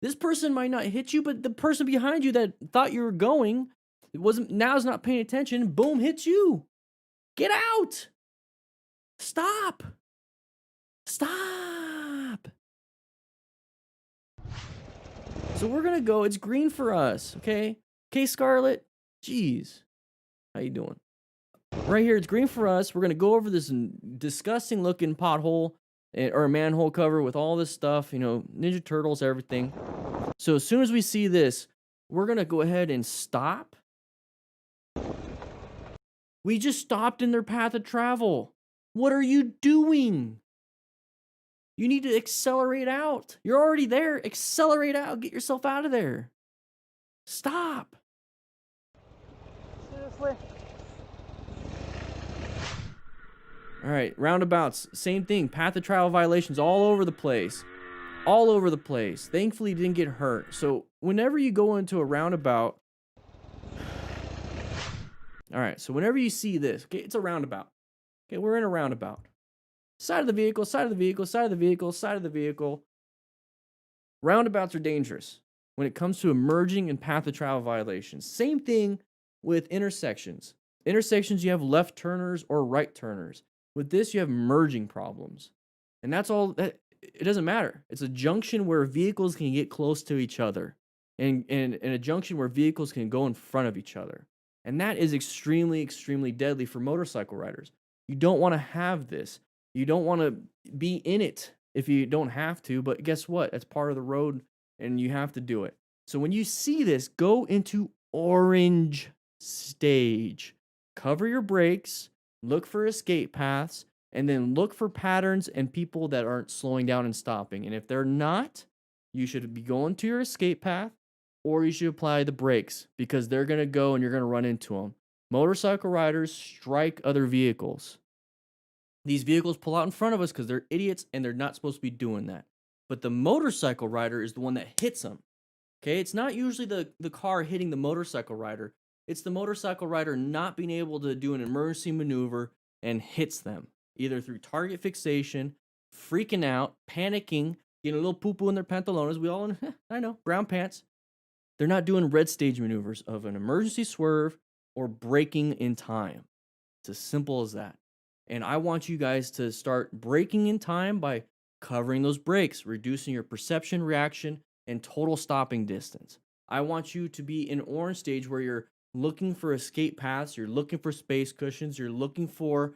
This person might not hit you, but the person behind you that thought you were going, now's not paying attention, boom, hits you. Get out. Stop. So we're going to go. It's green for us, okay? Okay, Scarlett? Jeez. How you doing? Right here, it's green for us. We're going to go over this disgusting looking pothole or manhole cover with all this stuff, Ninja Turtles, everything. So as soon as we see this, we're going to go ahead and stop. We just stopped in their path of travel. What are you doing? You need to accelerate out. You're already there. Accelerate out. Get yourself out of there. Stop. Seriously? All right, roundabouts, same thing. Path of travel violations all over the place. Thankfully, you didn't get hurt. So whenever you go into a roundabout, all right, so whenever you see this, okay, it's a roundabout. Okay, we're in a roundabout. Side of the vehicle. Roundabouts are dangerous when it comes to emerging and path of travel violations. Same thing with intersections. Intersections, you have left turners or right turners. With this, you have merging problems. And that's all that it doesn't matter. It's a junction where vehicles can get close to each other and a junction where vehicles can go in front of each other. And that is extremely, extremely deadly for motorcycle riders. You don't want to have this. You don't want to be in it if you don't have to, but guess what? That's part of the road and you have to do it. So when you see this, go into orange stage. Cover your brakes, look for escape paths, and then look for patterns and people that aren't slowing down and stopping. And if they're not, you should be going to your escape path or you should apply the brakes because they're going to go and you're going to run into them. Motorcycle riders strike other vehicles. These vehicles pull out in front of us because they're idiots and they're not supposed to be doing that. But the motorcycle rider is the one that hits them. Okay, it's not usually the car hitting the motorcycle rider. It's the motorcycle rider not being able to do an emergency maneuver and hits them, either through target fixation, freaking out, panicking, getting a little poo-poo in their pantalones. We all, I know, brown pants. They're not doing red stage maneuvers of an emergency swerve or braking in time. It's as simple as that. And I want you guys to start braking in time by covering those brakes, reducing your perception, reaction, and total stopping distance. I want you to be in orange stage where you're looking for escape paths, you're looking for space cushions, you're looking for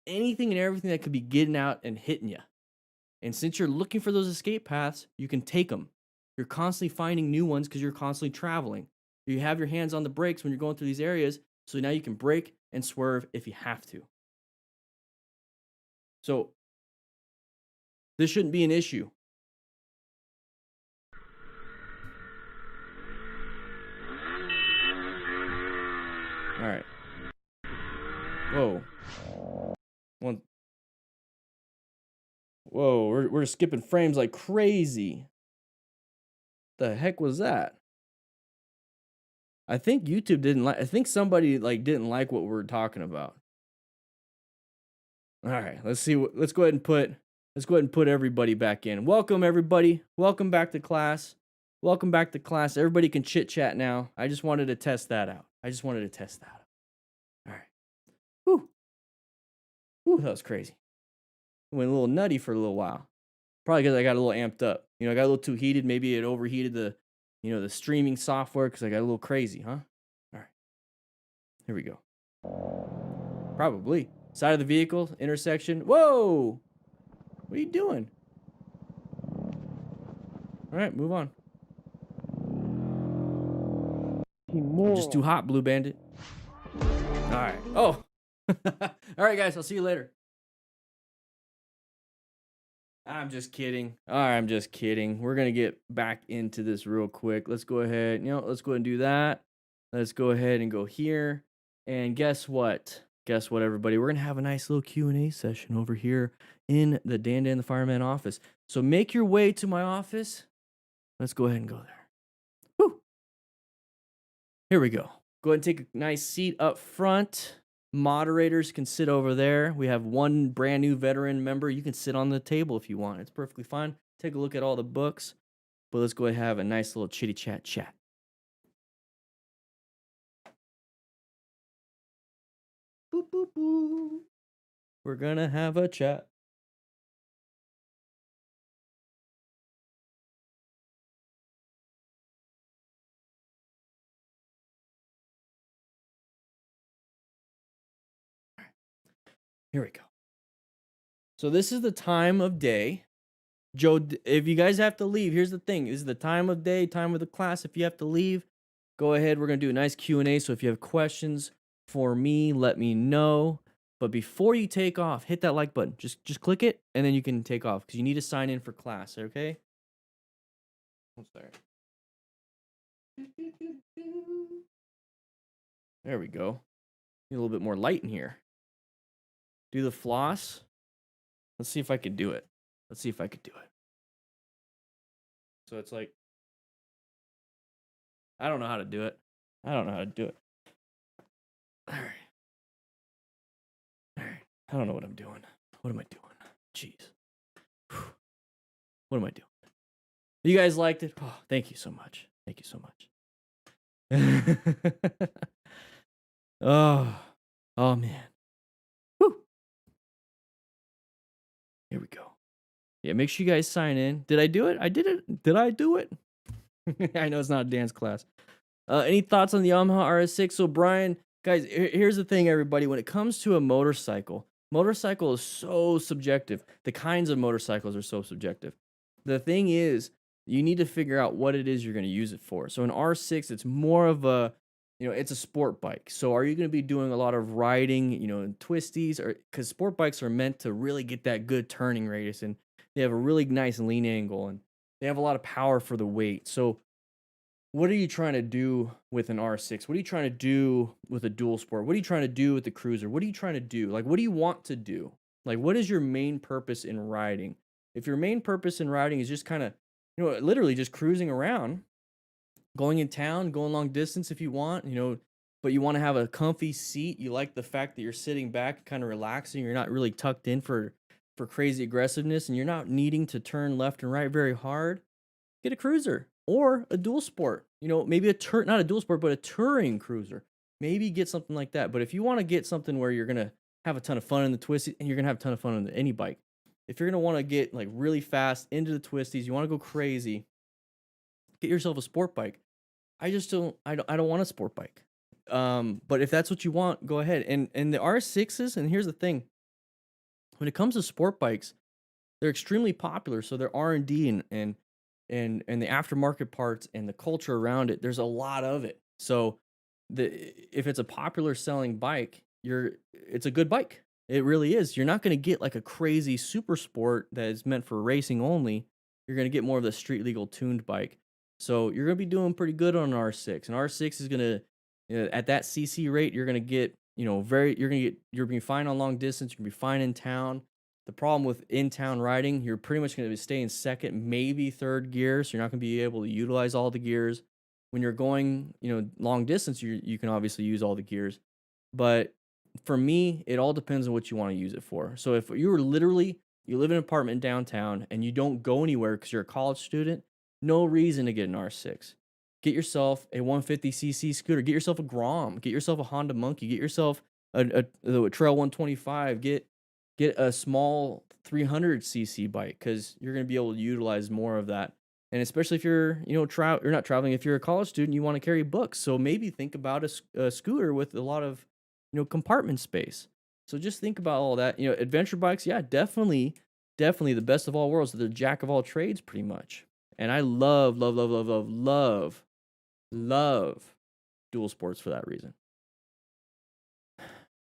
anything and everything that could be getting out and hitting you. And since you're looking for those escape paths, you can take them. You're constantly finding new ones because you're constantly traveling. You have your hands on the brakes when you're going through these areas, so now you can brake and swerve if you have to. So this shouldn't be an issue. All right. Whoa. Whoa, we're skipping frames like crazy. The heck was that? I think YouTube didn't like. I think somebody didn't like what we're talking about. All right, let's see. Let's go ahead and put everybody back in. Welcome everybody. Welcome back to class. Welcome back to class. Everybody can chit chat now. I just wanted to test that out. All right. Whew. Whew, that was crazy. Went a little nutty for a little while. Probably because I got a little amped up. I got a little too heated. Maybe it overheated the streaming software because I got a little crazy, huh? All right. Here we go. Probably. Side of the vehicle, intersection. Whoa! What are you doing? All right, move on. Just too hot, Blue Bandit. All right. Oh. All right, guys. I'll see you later. I'm just kidding. All right, I'm just kidding. We're going to get back into this real quick. Let's go ahead. Let's go ahead and do that. Let's go ahead and go here. And guess what? Guess what, everybody? We're going to have a nice little Q&A session over here in the Dan the Fireman office. So make your way to my office. Let's go ahead and go there. Woo! Here we go. Go ahead and take a nice seat up front. Moderators can sit over there. We have one brand new veteran member. You can sit on the table if you want. It's perfectly fine. Take a look at all the books. But let's go ahead and have a nice little chitty chat. Boop, boop, boop. We're gonna have a chat. Here we go. So this is the time of day. Joe, if you guys have to leave, here's the thing. This is the time of day, time of the class. If you have to leave, go ahead. We're going to do a nice Q&A. So if you have questions for me, let me know. But before you take off, hit that like button. Just click it, and then you can take off because you need to sign in for class, okay? I'm sorry. There we go. Need a little bit more light in here. Do the floss. Let's see if I could do it. So it's like, I don't know how to do it. All right. I don't know what I'm doing. What am I doing? Jeez. What am I doing? You guys liked it? Oh, thank you so much. Oh man. Whew. Here we go. Yeah, make sure you guys sign in. Did I do it? I did it. Did I do it? I know it's not a dance class. Any thoughts on the Yamaha RS6? So Brian, guys, here's the thing, everybody. When it comes to a motorcycle is so subjective. The kinds of motorcycles are so subjective. The thing is, you need to figure out what it is you're going to use it for. So an R6, it's more of a, it's a sport bike. So are you going to be doing a lot of riding, and twisties? Or because sport bikes are meant to really get that good turning radius, and they have a really nice lean angle, and they have a lot of power for the weight. So what are you trying to do with an R6? What are you trying to do with a dual sport? What are you trying to do with the cruiser? What are you trying to do? Like, what do you want to do? Like, what is your main purpose in riding? If your main purpose in riding is just kind of, literally just cruising around, going in town, going long distance if you want, but you want to have a comfy seat. You like the fact that you're sitting back, kind of relaxing. You're not really tucked in for crazy aggressiveness, and you're not needing to turn left and right very hard. Get a cruiser or a dual sport. Maybe not a dual sport, but a touring cruiser. Maybe get something like that. But if you want to get something where you're gonna have a ton of fun in the twisties, and you're gonna have a ton of fun on any bike, if you're gonna want to get like really fast into the twisties, you want to go crazy, get yourself a sport bike. I don't want a sport bike. But if that's what you want, go ahead. And the R6s, and here's the thing, When it comes to sport bikes, they're extremely popular. So their R&D and the aftermarket parts and the culture around it, there's a lot of it. So if it's a popular selling bike, it's a good bike. It really is. You're not going to get like a crazy super sport that is meant for racing only. You're going to get more of the street legal tuned bike. So you're going to be doing pretty good on an R6. And R6 is going to at that CC rate, you're going to get, you're going to be fine on long distance, you're going to be fine in town. The problem with in-town riding, you're pretty much going to stay in second, maybe third gear, so you're not going to be able to utilize all the gears. When you're going, long distance, you can obviously use all the gears. But for me, it all depends on what you want to use it for. So if you live in an apartment downtown and you don't go anywhere because you're a college student, no reason to get an R6. Get yourself a 150cc scooter. Get yourself a Grom. Get yourself a Honda Monkey. Get yourself a Trail 125. Get a small 300cc bike because you're going to be able to utilize more of that. And especially if you're, you're not traveling, if you're a college student, you want to carry books. So maybe think about a scooter with a lot of, compartment space. So just think about all that. Adventure bikes, yeah, definitely the best of all worlds. They're the jack of all trades pretty much. And I love dual sports for that reason.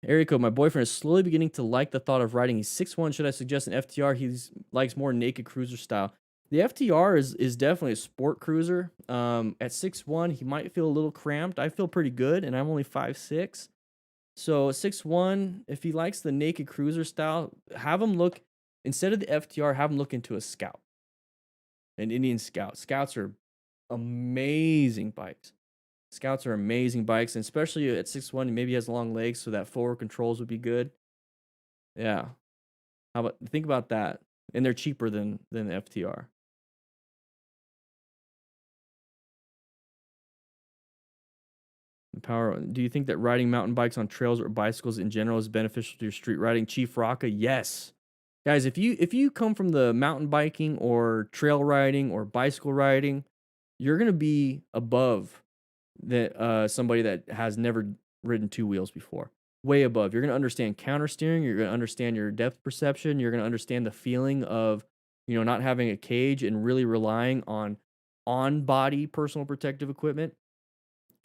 Area code, my boyfriend is slowly beginning to like the thought of riding. He's 6'1". Should I suggest an FTR? He likes more naked cruiser style. The FTR is definitely a sport cruiser. At 6'1", he might feel a little cramped. I feel pretty good, and I'm only 5'6". So 6'1", if he likes the naked cruiser style, have him look, instead of the FTR, have him look into a Scout. An Indian Scout. Scouts are amazing bikes. Scouts are amazing bikes, and especially at 6'1", maybe he has long legs, so that forward controls would be good. Yeah. Think about that. And they're cheaper than the FTR. Do you think that riding mountain bikes on trails or bicycles in general is beneficial to your street riding? Chief Rocka, yes. Guys, if you come from the mountain biking or trail riding or bicycle riding, you're going to be above somebody that has never ridden two wheels before. Way above. You're going to understand countersteering. You're going to understand your depth perception. You're going to understand the feeling of, not having a cage and really relying on body personal protective equipment.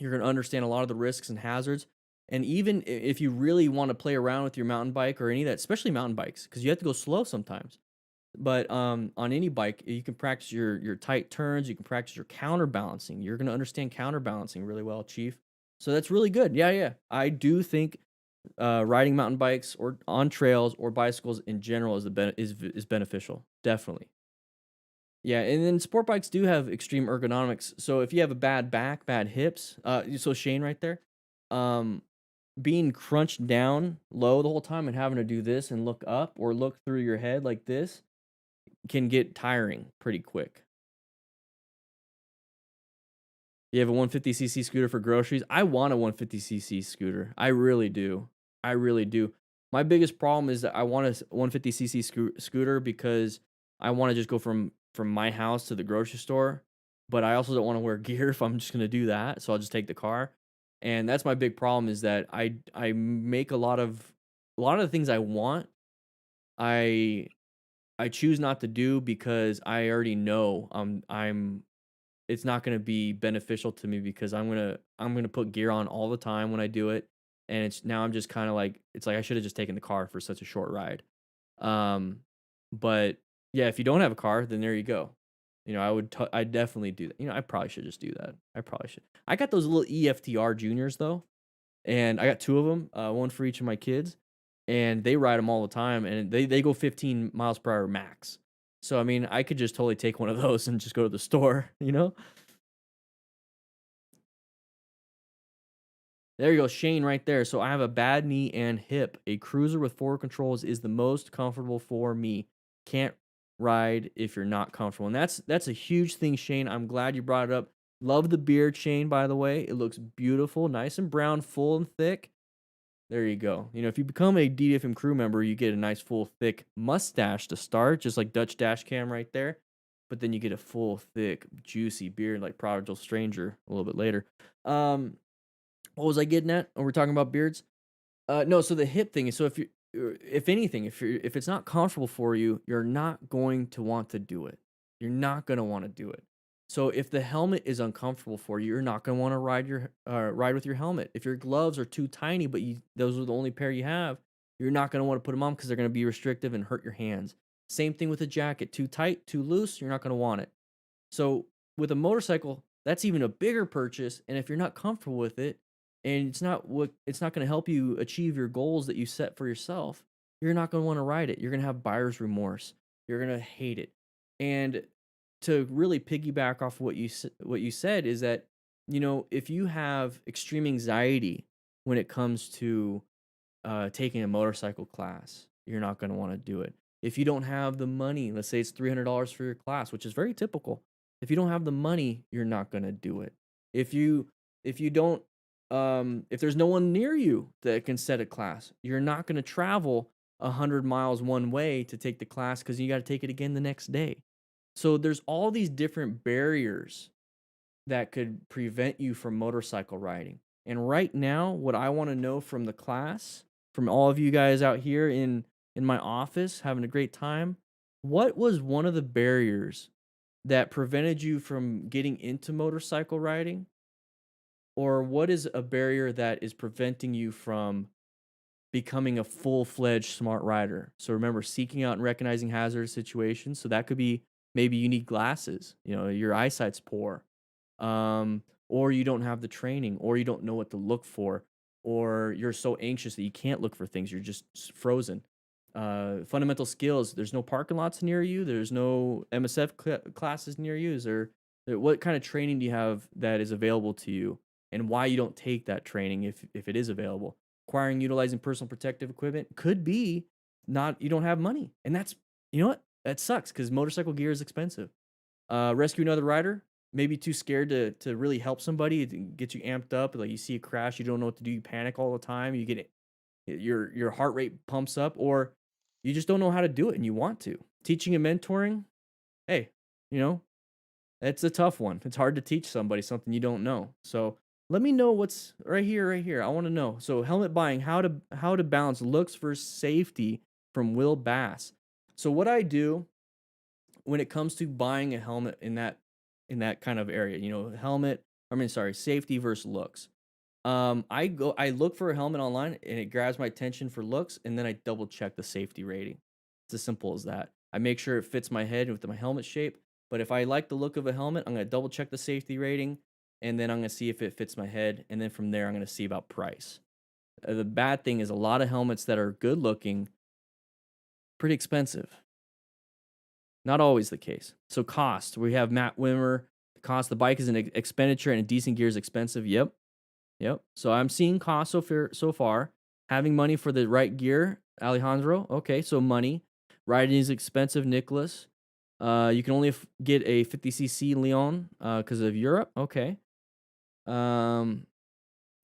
You're going to understand a lot of the risks and hazards. And even if you really want to play around with your mountain bike or any of that, especially mountain bikes, because you have to go slow sometimes. But on any bike, you can practice your tight turns. You can practice your counterbalancing. You're going to understand counterbalancing really well, Chief. So that's really good. Yeah. I do think riding mountain bikes or on trails or bicycles in general is beneficial. Definitely. Yeah, and then sport bikes do have extreme ergonomics. So if you have a bad back, bad hips, so Shane right there, being crunched down low the whole time and having to do this and look up or look through your head like this can get tiring pretty quick. You have a 150cc scooter for groceries? I want a 150cc scooter. I really do. My biggest problem is that I want a 150cc scooter because I want to just go from my house to the grocery store, but I also don't want to wear gear if I'm just going to do that, so I'll just take the car. And that's my big problem is that I make a lot of the things I want, I choose not to do because I already know it's not going to be beneficial to me because I'm going to put gear on all the time when I do it, and I'm just kind of like, it's like I should have just taken the car for such a short ride. But yeah, if you don't have a car, then there you go. I definitely do that. I probably should just do that. I probably should. I got those little EFTR juniors though, and I got two of them, one for each of my kids, and they ride them all the time, and they go 15 miles per hour max. So I mean, I could just totally take one of those and just go to the store, There you go, Shane right there. So I have a bad knee and hip. A cruiser with forward controls is the most comfortable for me. Can't ride if you're not comfortable. And that's a huge thing, Shane. I'm glad you brought it up. Love the beard, Shane, by the way. It looks beautiful, nice and brown, full and thick. There you go. If you become a DDFM crew member, you get a nice, full, thick mustache to start, just like Dutch dash cam right there. But then you get a full, thick, juicy beard like Prodigal Stranger a little bit later. What was I getting at? Oh, we're talking about beards? No, so the hip thing is, so if anything, if it's not comfortable for you, you're not going to want to do it. You're not going to want to do it. So if the helmet is uncomfortable for you, you're not going to want to ride with your helmet. If your gloves are too tiny, but those are the only pair you have, you're not going to want to put them on because they're going to be restrictive and hurt your hands. Same thing with a jacket. Too tight, too loose, you're not going to want it. So with a motorcycle, that's even a bigger purchase. And if you're not comfortable with it, and it's not going to help you achieve your goals that you set for yourself, you're not going to want to ride it. You're going to have buyer's remorse. You're going to hate it. And to really piggyback off what you said is that, if you have extreme anxiety when it comes to taking a motorcycle class, you're not going to want to do it. If you don't have the money, let's say it's $300 for your class, which is very typical. If you don't have the money, you're not going to do it. If you don't if there's no one near you that can set a class, you're not going to travel 100 miles one way to take the class because you got to take it again the next day. So there's all these different barriers that could prevent you from motorcycle riding. And right now, what I want to know from the class, from all of you guys out here in my office having a great time, what was one of the barriers that prevented you from getting into motorcycle riding? Or what is a barrier that is preventing you from becoming a full-fledged smart rider? So remember, seeking out and recognizing hazardous situations. So that could be maybe you need glasses, your eyesight's poor, or you don't have the training, or you don't know what to look for, or you're so anxious that you can't look for things. You're just frozen. Fundamental skills. There's no parking lots near you. There's no MSF classes near you. What kind of training do you have that is available to you? And why you don't take that training if it is available. Acquiring, utilizing personal protective equipment could be you don't have money. And that's, that sucks because motorcycle gear is expensive. Rescue another rider, maybe too scared to really help somebody, to get you amped up. Like you see a crash, you don't know what to do, you panic all the time, you get your heart rate pumps up, or you just don't know how to do it and you want to. Teaching and mentoring, hey, it's a tough one. It's hard to teach somebody something you don't know. So let me know what's right here. I want to know. So helmet buying, how to balance looks versus safety, from Will Bass. So what I do when it comes to buying a helmet in that kind of area, safety versus looks. I look for a helmet online and it grabs my attention for looks, and then I double check the safety rating. It's as simple as that. I make sure it fits my head with my helmet shape. But if I like the look of a helmet, I'm going to double check the safety rating, and then I'm going to see if it fits my head. And then from there, I'm going to see about price. The bad thing is a lot of helmets that are good looking, pretty expensive. Not always the case. So cost, we have Matt Wimmer. The cost of the bike is an expenditure, and a decent gear is expensive. Yep. So I'm seeing cost so far. Having money for the right gear, Alejandro. Okay, so money. Riding is expensive, Nicholas. You can only get a 50cc Leon because of Europe. Okay.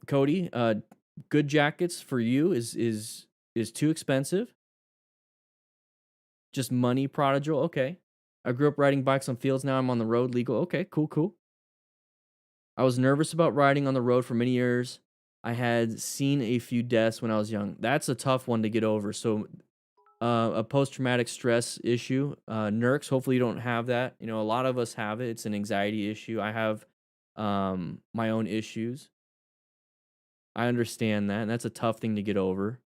Cody, good jackets for you is too expensive. Just money, prodigal. Okay. I grew up riding bikes on fields. Now I'm on the road, legal. Okay, cool. I was nervous about riding on the road for many years. I had seen a few deaths when I was young. That's a tough one to get over. So a post-traumatic stress issue. NERCs, hopefully you don't have that. A lot of us have it. It's an anxiety issue. I have my own issues. I understand that, and that's a tough thing to get over.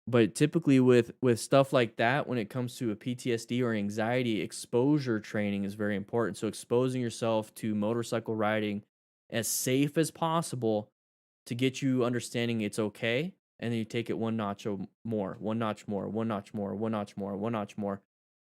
But typically with stuff like that, when it comes to a PTSD or anxiety, exposure training is very important. So exposing yourself to motorcycle riding as safe as possible to get you understanding it's okay. And then you take it one notch more.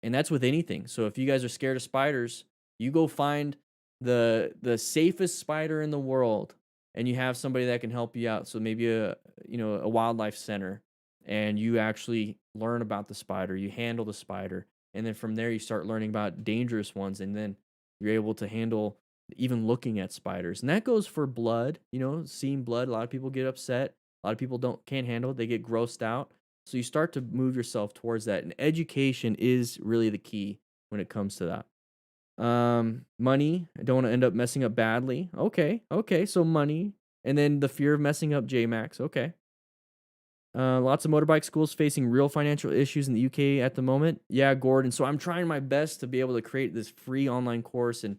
And that's with anything. So if you guys are scared of spiders, you go find the safest spider in the world, and you have somebody that can help you out. So maybe a wildlife center, and you actually learn about the spider, you handle the spider, and then from there you start learning about dangerous ones, and then you're able to handle even looking at spiders. And that goes for blood, seeing blood. A lot of people get upset. A lot of people can't handle it. They get grossed out. So you start to move yourself towards that. And education is really the key when it comes to that. Money. I don't want to end up messing up badly. Okay. So money. And then the fear of messing up, J-Max. Okay. Lots of motorbike schools facing real financial issues in the UK at the moment. Yeah, Gordon. So I'm trying my best to be able to create this free online course, and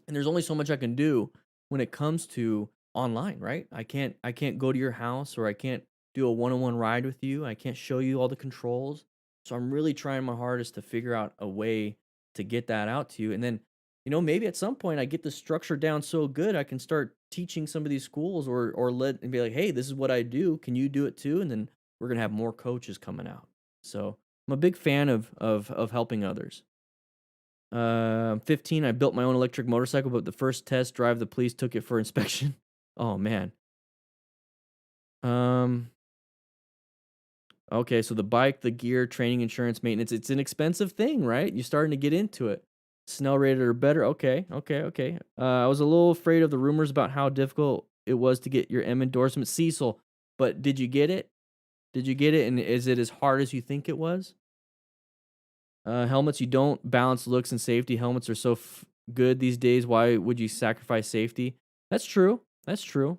there's only so much I can do when it comes to online, right? I can't go to your house, or I can't do a one-on-one ride with you. I can't show you all the controls. So I'm really trying my hardest to figure out a way to get that out to you. And then, maybe at some point I get the structure down so good I can start teaching some of these schools, or let and be like, "Hey, this is what I do. Can you do it too?" And then we're going to have more coaches coming out. So, I'm a big fan of helping others. 15, I built my own electric motorcycle, but the first test drive, the police took it for inspection. Oh man. Um, okay, so the bike, the gear, training, insurance, maintenance, it's an expensive thing, right? You're starting to get into it. Snell rated or better. Okay, okay, okay. I was a little afraid of the rumors about how difficult it was to get your M endorsement, Cecil, but did you get it? Did you get it? And is it as hard as you think it was? Helmets, you don't balance looks and safety. Helmets are so good these days. Why would you sacrifice safety? That's true. That's true.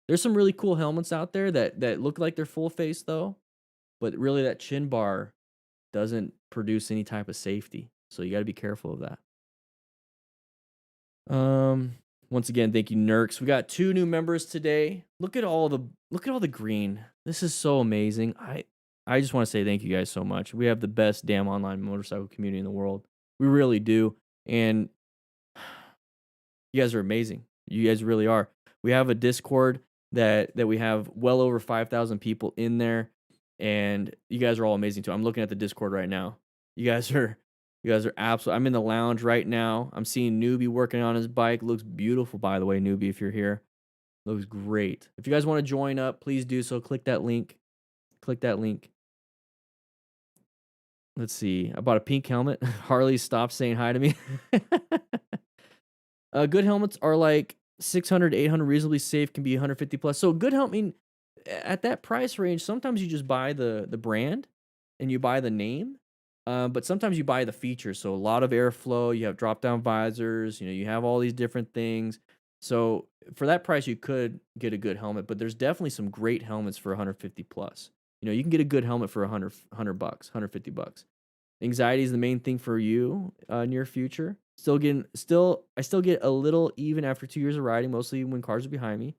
There's some really cool helmets out there that look like they're full face though, but really that chin bar doesn't produce any type of safety. So you got to be careful of that. Once again, thank you, Nerks. We got 2 new members today. Look at all the green. This is so amazing. I just want to say thank you guys so much. We have the best damn online motorcycle community in the world. We really do. And you guys are amazing. You guys really are. We have a Discord that we have well over 5,000 people in there, and you guys are all amazing too. I'm looking at the Discord right now. You guys are absolutely. I'm in the lounge right now. I'm seeing Newbie working on his bike. Looks beautiful, by the way, Newbie. If you're here, looks great. If you guys want to join up, please do so. Click that link. Click that link. Let's see. I bought a pink helmet. Harley stopped saying hi to me. Good helmets are like 600 to 800, reasonably safe can be 150 plus. So good helmet, I mean, at that price range, sometimes you just buy the brand and you buy the name, but sometimes you buy the features. So a lot of airflow, you have drop down visors, you have all these different things. So for that price, you could get a good helmet, but there's definitely some great helmets for 150 plus. You can get a good helmet for 100 bucks, 150 bucks. Anxiety is the main thing for you near future. I still get a little even after 2 years of riding, mostly when cars are behind me.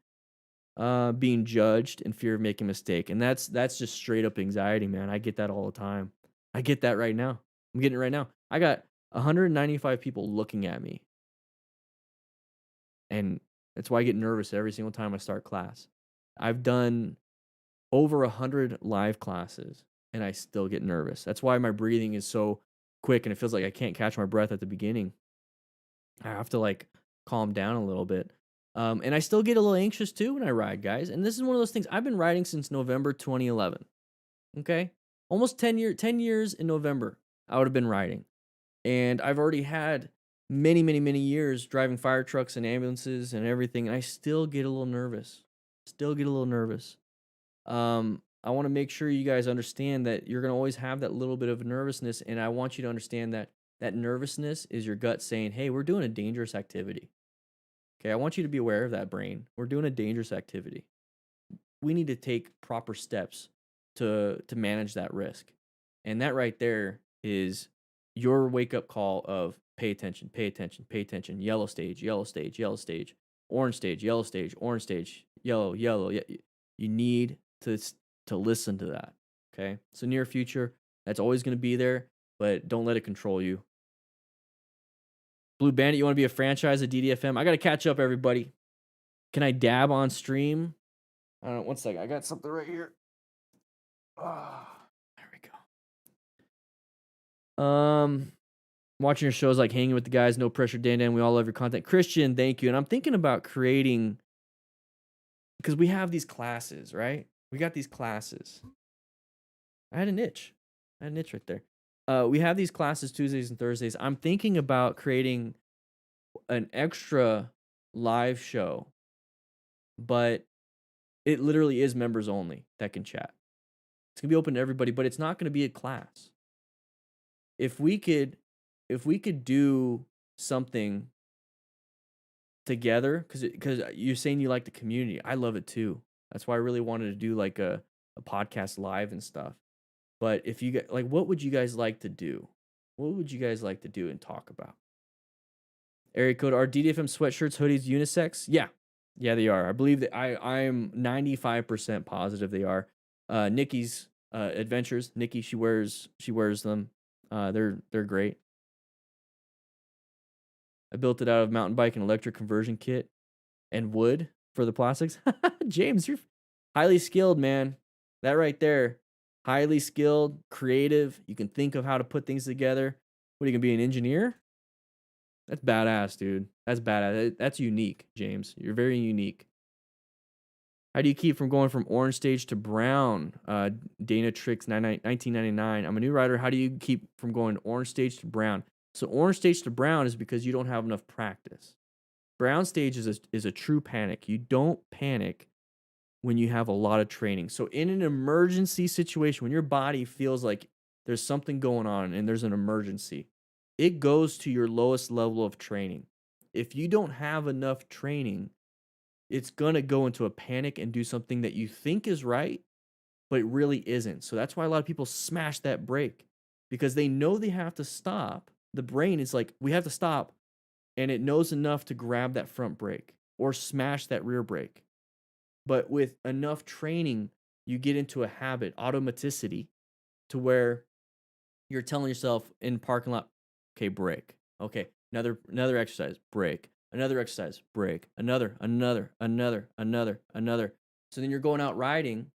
Being judged and fear of making a mistake. And that's just straight up anxiety, man. I get that all the time. I get that right now. I'm getting it right now. I got 195 people looking at me. And that's why I get nervous every single time I start class. I've done over 100 live classes and I still get nervous. That's why my breathing is so quick and it feels like I can't catch my breath at the beginning. I have to calm down a little bit. And I still get a little anxious too when I ride, guys. And this is one of those things. I've been riding since November 2011. Okay? Almost 10 years in November, I would have been riding. And I've already had many, many, many years driving fire trucks and ambulances and everything. And I still get a little nervous. I want to make sure you guys understand that you're going to always have that little bit of nervousness. And I want you to understand that that nervousness is your gut saying, hey, we're doing a dangerous activity. Okay, I want you to be aware of that, brain. We're doing a dangerous activity. We need to take proper steps to manage that risk. And that right there is your wake-up call of pay attention, pay attention, pay attention. Yellow stage, yellow stage, yellow stage. Orange stage, yellow stage, orange stage, yellow, yellow. You need to listen to that, okay? So near future, that's always going to be there, but don't let it control you. Blue Bandit, you want to be a franchise at DDFM? I got to catch up, everybody. Can I dab on stream? I don't know. One second. I got something right here. Oh, there we go. Watching your shows like Hanging with the Guys, No Pressure, Dan. We all love your content. Christian, thank you. And I'm thinking about creating, because we have these classes, right? We got these classes. I had an itch right there. We have these classes Tuesdays and Thursdays. I'm thinking about creating an extra live show, but it literally is members only that can chat. It's going to be open to everybody, but it's not going to be a class. If we could do something together, because you're saying you like the community. I love it too. That's why I really wanted to do like a a podcast live and stuff. But if you get like, what would you guys like to do? What would you guys like to do and talk about? Area code, are DDFM sweatshirts, hoodies unisex? Yeah. Yeah, they are. I believe that I'm 95% positive they are. Nikki's adventures. Nikki, she wears them. They're great. I built it out of mountain bike and electric conversion kit and wood for the plastics. James, you're highly skilled, man. That right there. Highly skilled, creative. You can think of how to put things together. What, are you gonna be an engineer? That's badass, dude. That's badass. That's unique, James. You're very unique. How do you keep from going from orange stage to brown? Dana Tricks 1999. I'm a new rider. How do you keep from going orange stage to brown? So orange stage to brown is because you don't have enough practice. Brown stage is a true panic. You don't panic when you have a lot of training. So in an emergency situation, when your body feels like there's something going on and there's an emergency, it goes to your lowest level of training. If you don't have enough training, it's going to go into a panic and do something that you think is right, but it really isn't. So that's why a lot of people smash that brake because they know they have to stop. The brain is like, we have to stop, and it knows enough to grab that front brake or smash that rear brake. But with enough training, you get into a habit, automaticity, to where you're telling yourself in parking lot, okay, brake. Okay, another exercise, brake. Another exercise, brake. Another. So then you're going out riding,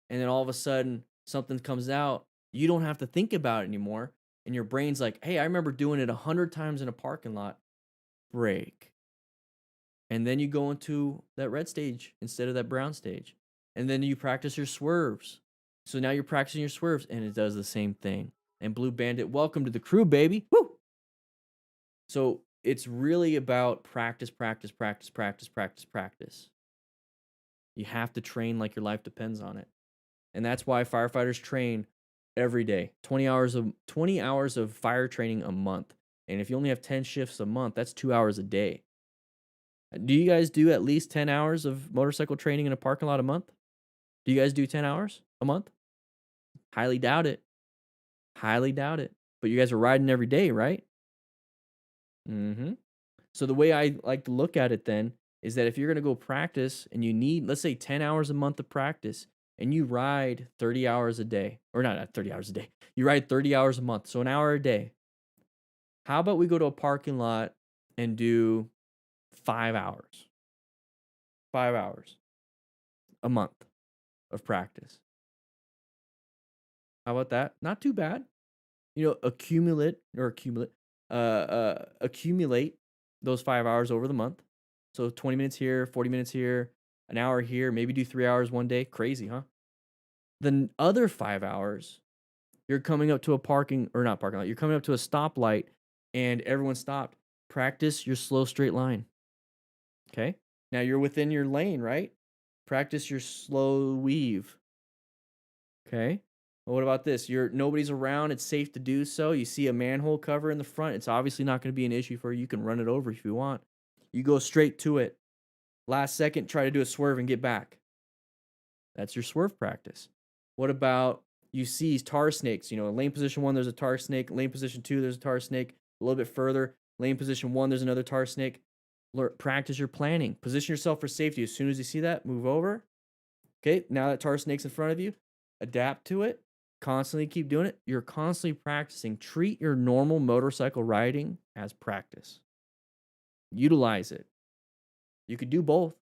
and then all of a sudden something comes out. You don't have to think about it anymore, and your brain's like, hey, I remember doing it 100 times in a parking lot. Brake. And then you go into that red stage instead of that brown stage. And then you practice your swerves. So now you're practicing your swerves, and it does the same thing. And Blue Bandit, welcome to the crew, baby. Woo! So it's really about practice. You have to train like your life depends on it. And that's why firefighters train every day. 20 hours of fire training a month. And if you only have 10 shifts a month, that's 2 hours a day. Do you guys do at least 10 hours of motorcycle training in a parking lot a month? Do you guys do 10 hours a month? Highly doubt it. But you guys are riding every day, right? Mm-hmm. So the way I like to look at it then is that if you're going to go practice and you need, let's say 10 hours a month of practice, and you ride 30 hours a day, or not 30 hours a day, you ride 30 hours a month, so an hour a day. How about we go to a parking lot and do 5 hours? 5 hours a month of practice. How about that? Not too bad. Accumulate those 5 hours over the month. So 20 minutes here, 40 minutes here, an hour here, maybe do 3 hours one day. Crazy, huh? The other 5 hours, you're coming up to a not parking lot, you're coming up to a stoplight and everyone stopped. Practice your slow straight line. Okay? Now you're within your lane, right? Practice your slow weave. Okay? Well, what about this? Nobody's around, it's safe to do so. You see a manhole cover in the front, it's obviously not going to be an issue for you. You can run it over if you want. You go straight to it. Last second, try to do a swerve and get back. That's your swerve practice. What about you see tar snakes? Lane position 1, there's a tar snake. Lane position 2, there's a tar snake. A little bit further, lane position 1, there's another tar snake. Practice your planning. Position yourself for safety. As soon as you see that, move over. Okay, now that tar snake's in front of you, adapt to it. Constantly keep doing it. You're constantly practicing. Treat your normal motorcycle riding as practice. Utilize it. You could do both.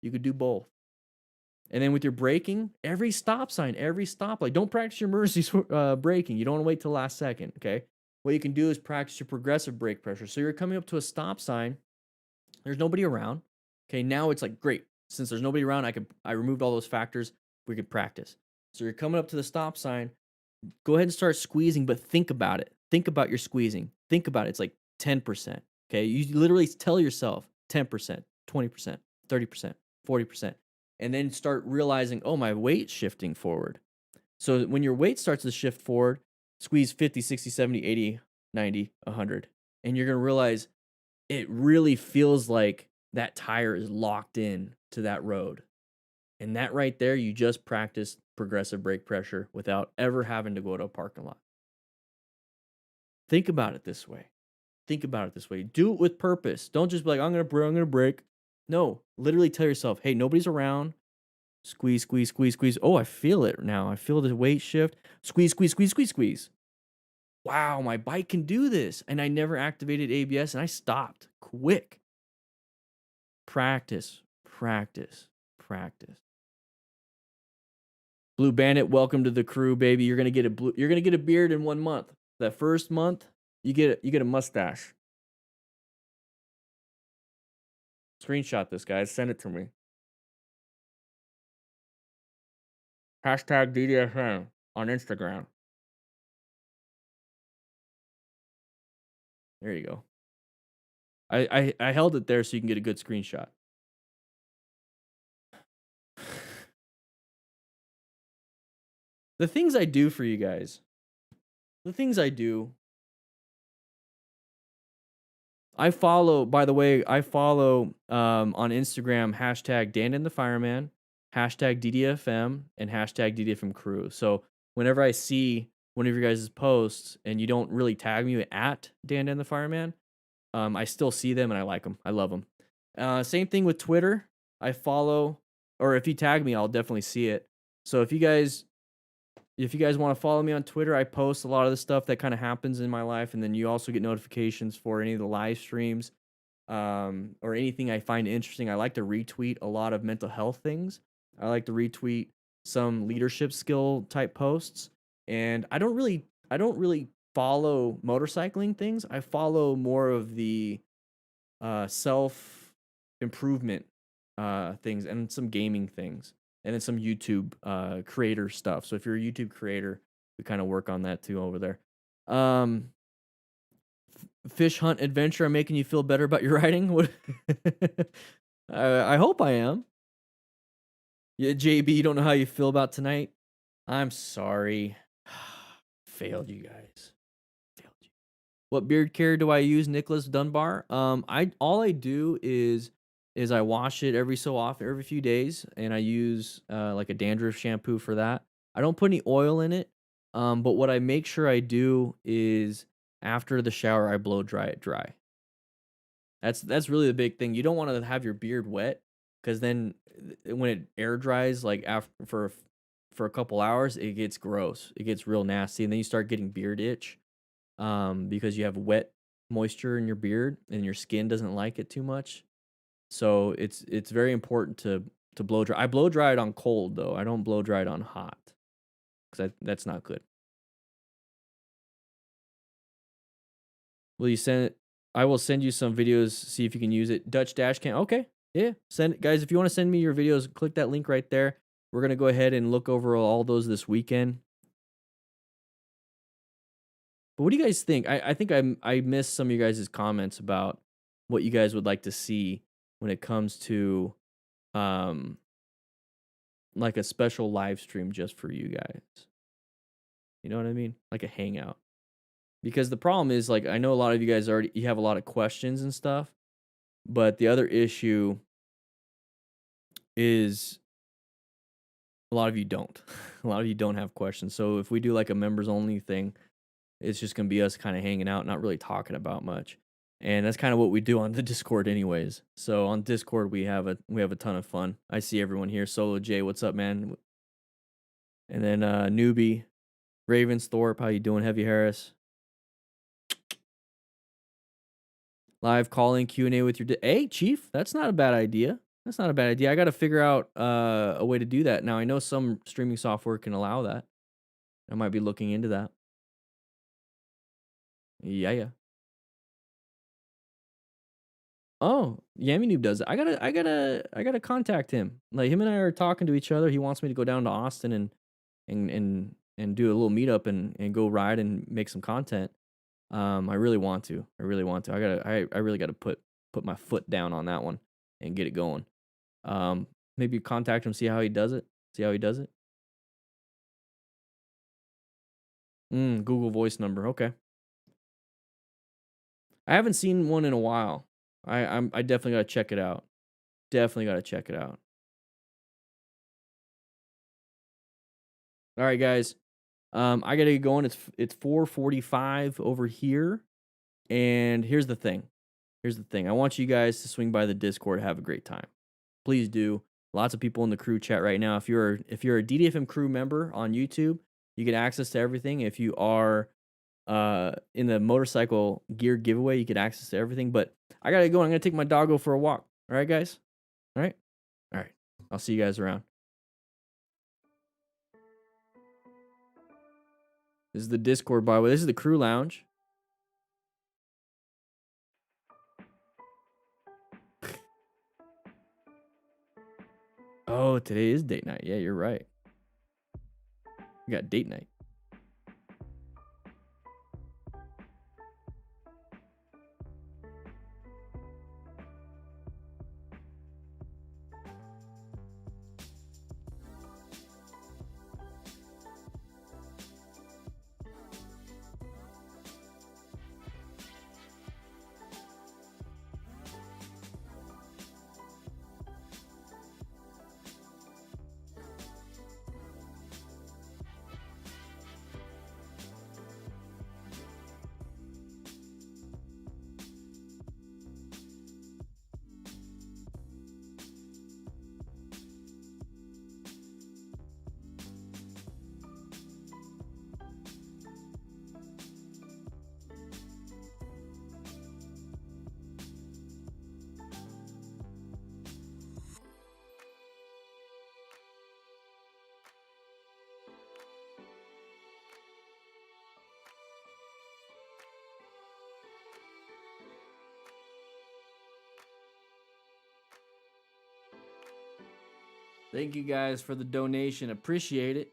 And then with your braking, every stop sign, every stoplight, don't practice your emergency braking. You don't want to wait till the last second, okay? What you can do is practice your progressive brake pressure. So you're coming up to a stop sign. There's nobody around. Okay, now it's like, great. Since there's nobody around, I removed all those factors. We could practice. So you're coming up to the stop sign. Go ahead and start squeezing, but think about it. Think about your squeezing. Think about it. It's like 10%. Okay, you literally tell yourself 10%, 20%, 30%, 40%. And then start realizing, oh, my weight's shifting forward. So when your weight starts to shift forward, squeeze 50, 60, 70, 80, 90, 100. And you're going to realize it really feels like that tire is locked in to that road. And that right there, you just practice progressive brake pressure without ever having to go to a parking lot. Think about it this way. Think about it this way. Do it with purpose. Don't just be like, I'm gonna brake. No, literally tell yourself, hey, nobody's around. Squeeze, squeeze, squeeze, squeeze. Oh, I feel it now. I feel the weight shift. Squeeze, squeeze, squeeze, squeeze, squeeze. Wow, my bike can do this. And I never activated ABS and I stopped quick. Practice, practice, practice. Blue Bandit, welcome to the crew, baby. You're gonna get a beard in 1 month. That first month, you get a mustache. Screenshot this, guys. Send it to me. Hashtag DDFM on Instagram. There you go. I held it there so you can get a good screenshot. The things I do for you guys. The things I do. I follow, by the way, on Instagram, hashtag DanDanTheFireman, hashtag DDFM, and hashtag DDFM crew. So whenever I see one of your guys' posts and you don't really tag me at DanDanTheFireman, I still see them and I like them. I love them. Same thing with Twitter. I follow, or if you tag me, I'll definitely see it. So if you guys want to follow me on Twitter, I post a lot of the stuff that kind of happens in my life, and then you also get notifications for any of the live streams, or anything I find interesting. I like to retweet a lot of mental health things. I like to retweet some leadership skill type posts, and I don't really follow motorcycling things. I follow more of the self improvement things and some gaming things. And then some YouTube creator stuff. So if you're a YouTube creator, we kind of work on that too over there. Fish hunt adventure. I'm making you feel better about your riding. What? I hope I am. Yeah, JB, you don't know how you feel about tonight. I'm sorry. Failed you guys. Failed you. What beard care do I use, Nicholas Dunbar? All I do is I wash it every so often, every few days, and I use like a dandruff shampoo for that. I don't put any oil in it, but what I make sure I do is after the shower, I blow dry it dry. That's really the big thing. You don't want to have your beard wet, because then when it air dries, like after for a couple hours, it gets gross. It gets real nasty, and then you start getting beard itch, because you have wet moisture in your beard, and your skin doesn't like it too much. So it's very important to blow dry. I blow dry it on cold though. I don't blow dry it on hot, because that's not good. Will you send it? I will send you some videos. See if you can use it. Dutch dash cam. Okay, yeah. Send it, guys. If you want to send me your videos, click that link right there. We're gonna go ahead and look over all those this weekend. But what do you guys think? I think I missed some of you guys' comments about what you guys would like to see when it comes to like a special live stream just for you guys. You know what I mean? Like a hangout. Because the problem is, like, I know a lot of you guys you have a lot of questions and stuff, but the other issue is a lot of you don't. A lot of you don't have questions. So if we do like a members only thing, it's just going to be us kind of hanging out, not really talking about much. And that's kind of what we do on the Discord anyways. So on Discord, we have a ton of fun. I see everyone here. Solo J, what's up, man? And then Newbie, Ravensthorpe, how you doing? Heavy Harris. Live calling Q&A with your... Hey, Chief, that's not a bad idea. That's not a bad idea. I got to figure out a way to do that. Now, I know some streaming software can allow that. I might be looking into that. Yeah. Oh, Yami Noob does it. I gotta contact him. Like, him and I are talking to each other. He wants me to go down to Austin and do a little meetup and go ride and make some content. I really want to. I really gotta put my foot down on that one and get it going. Maybe contact him, see how he does it. Google Voice number. Okay. I haven't seen one in a while. I definitely gotta check it out. All right, guys. I gotta get going. It's 4:45 over here, and here's the thing. Here's the thing. I want you guys to swing by the Discord, have a great time. Please do. Lots of people in the crew chat right now. If you're a DDFM crew member on YouTube, you get access to everything. If you are in the motorcycle gear giveaway, you get access to everything. But I gotta go. I'm gonna take my doggo for a walk. All right, guys. All right. All right. I'll see you guys around. This is the Discord, by the way. This is the crew lounge. Oh, today is date night. Yeah, you're right. We got date night. Thank you guys for the donation. Appreciate it.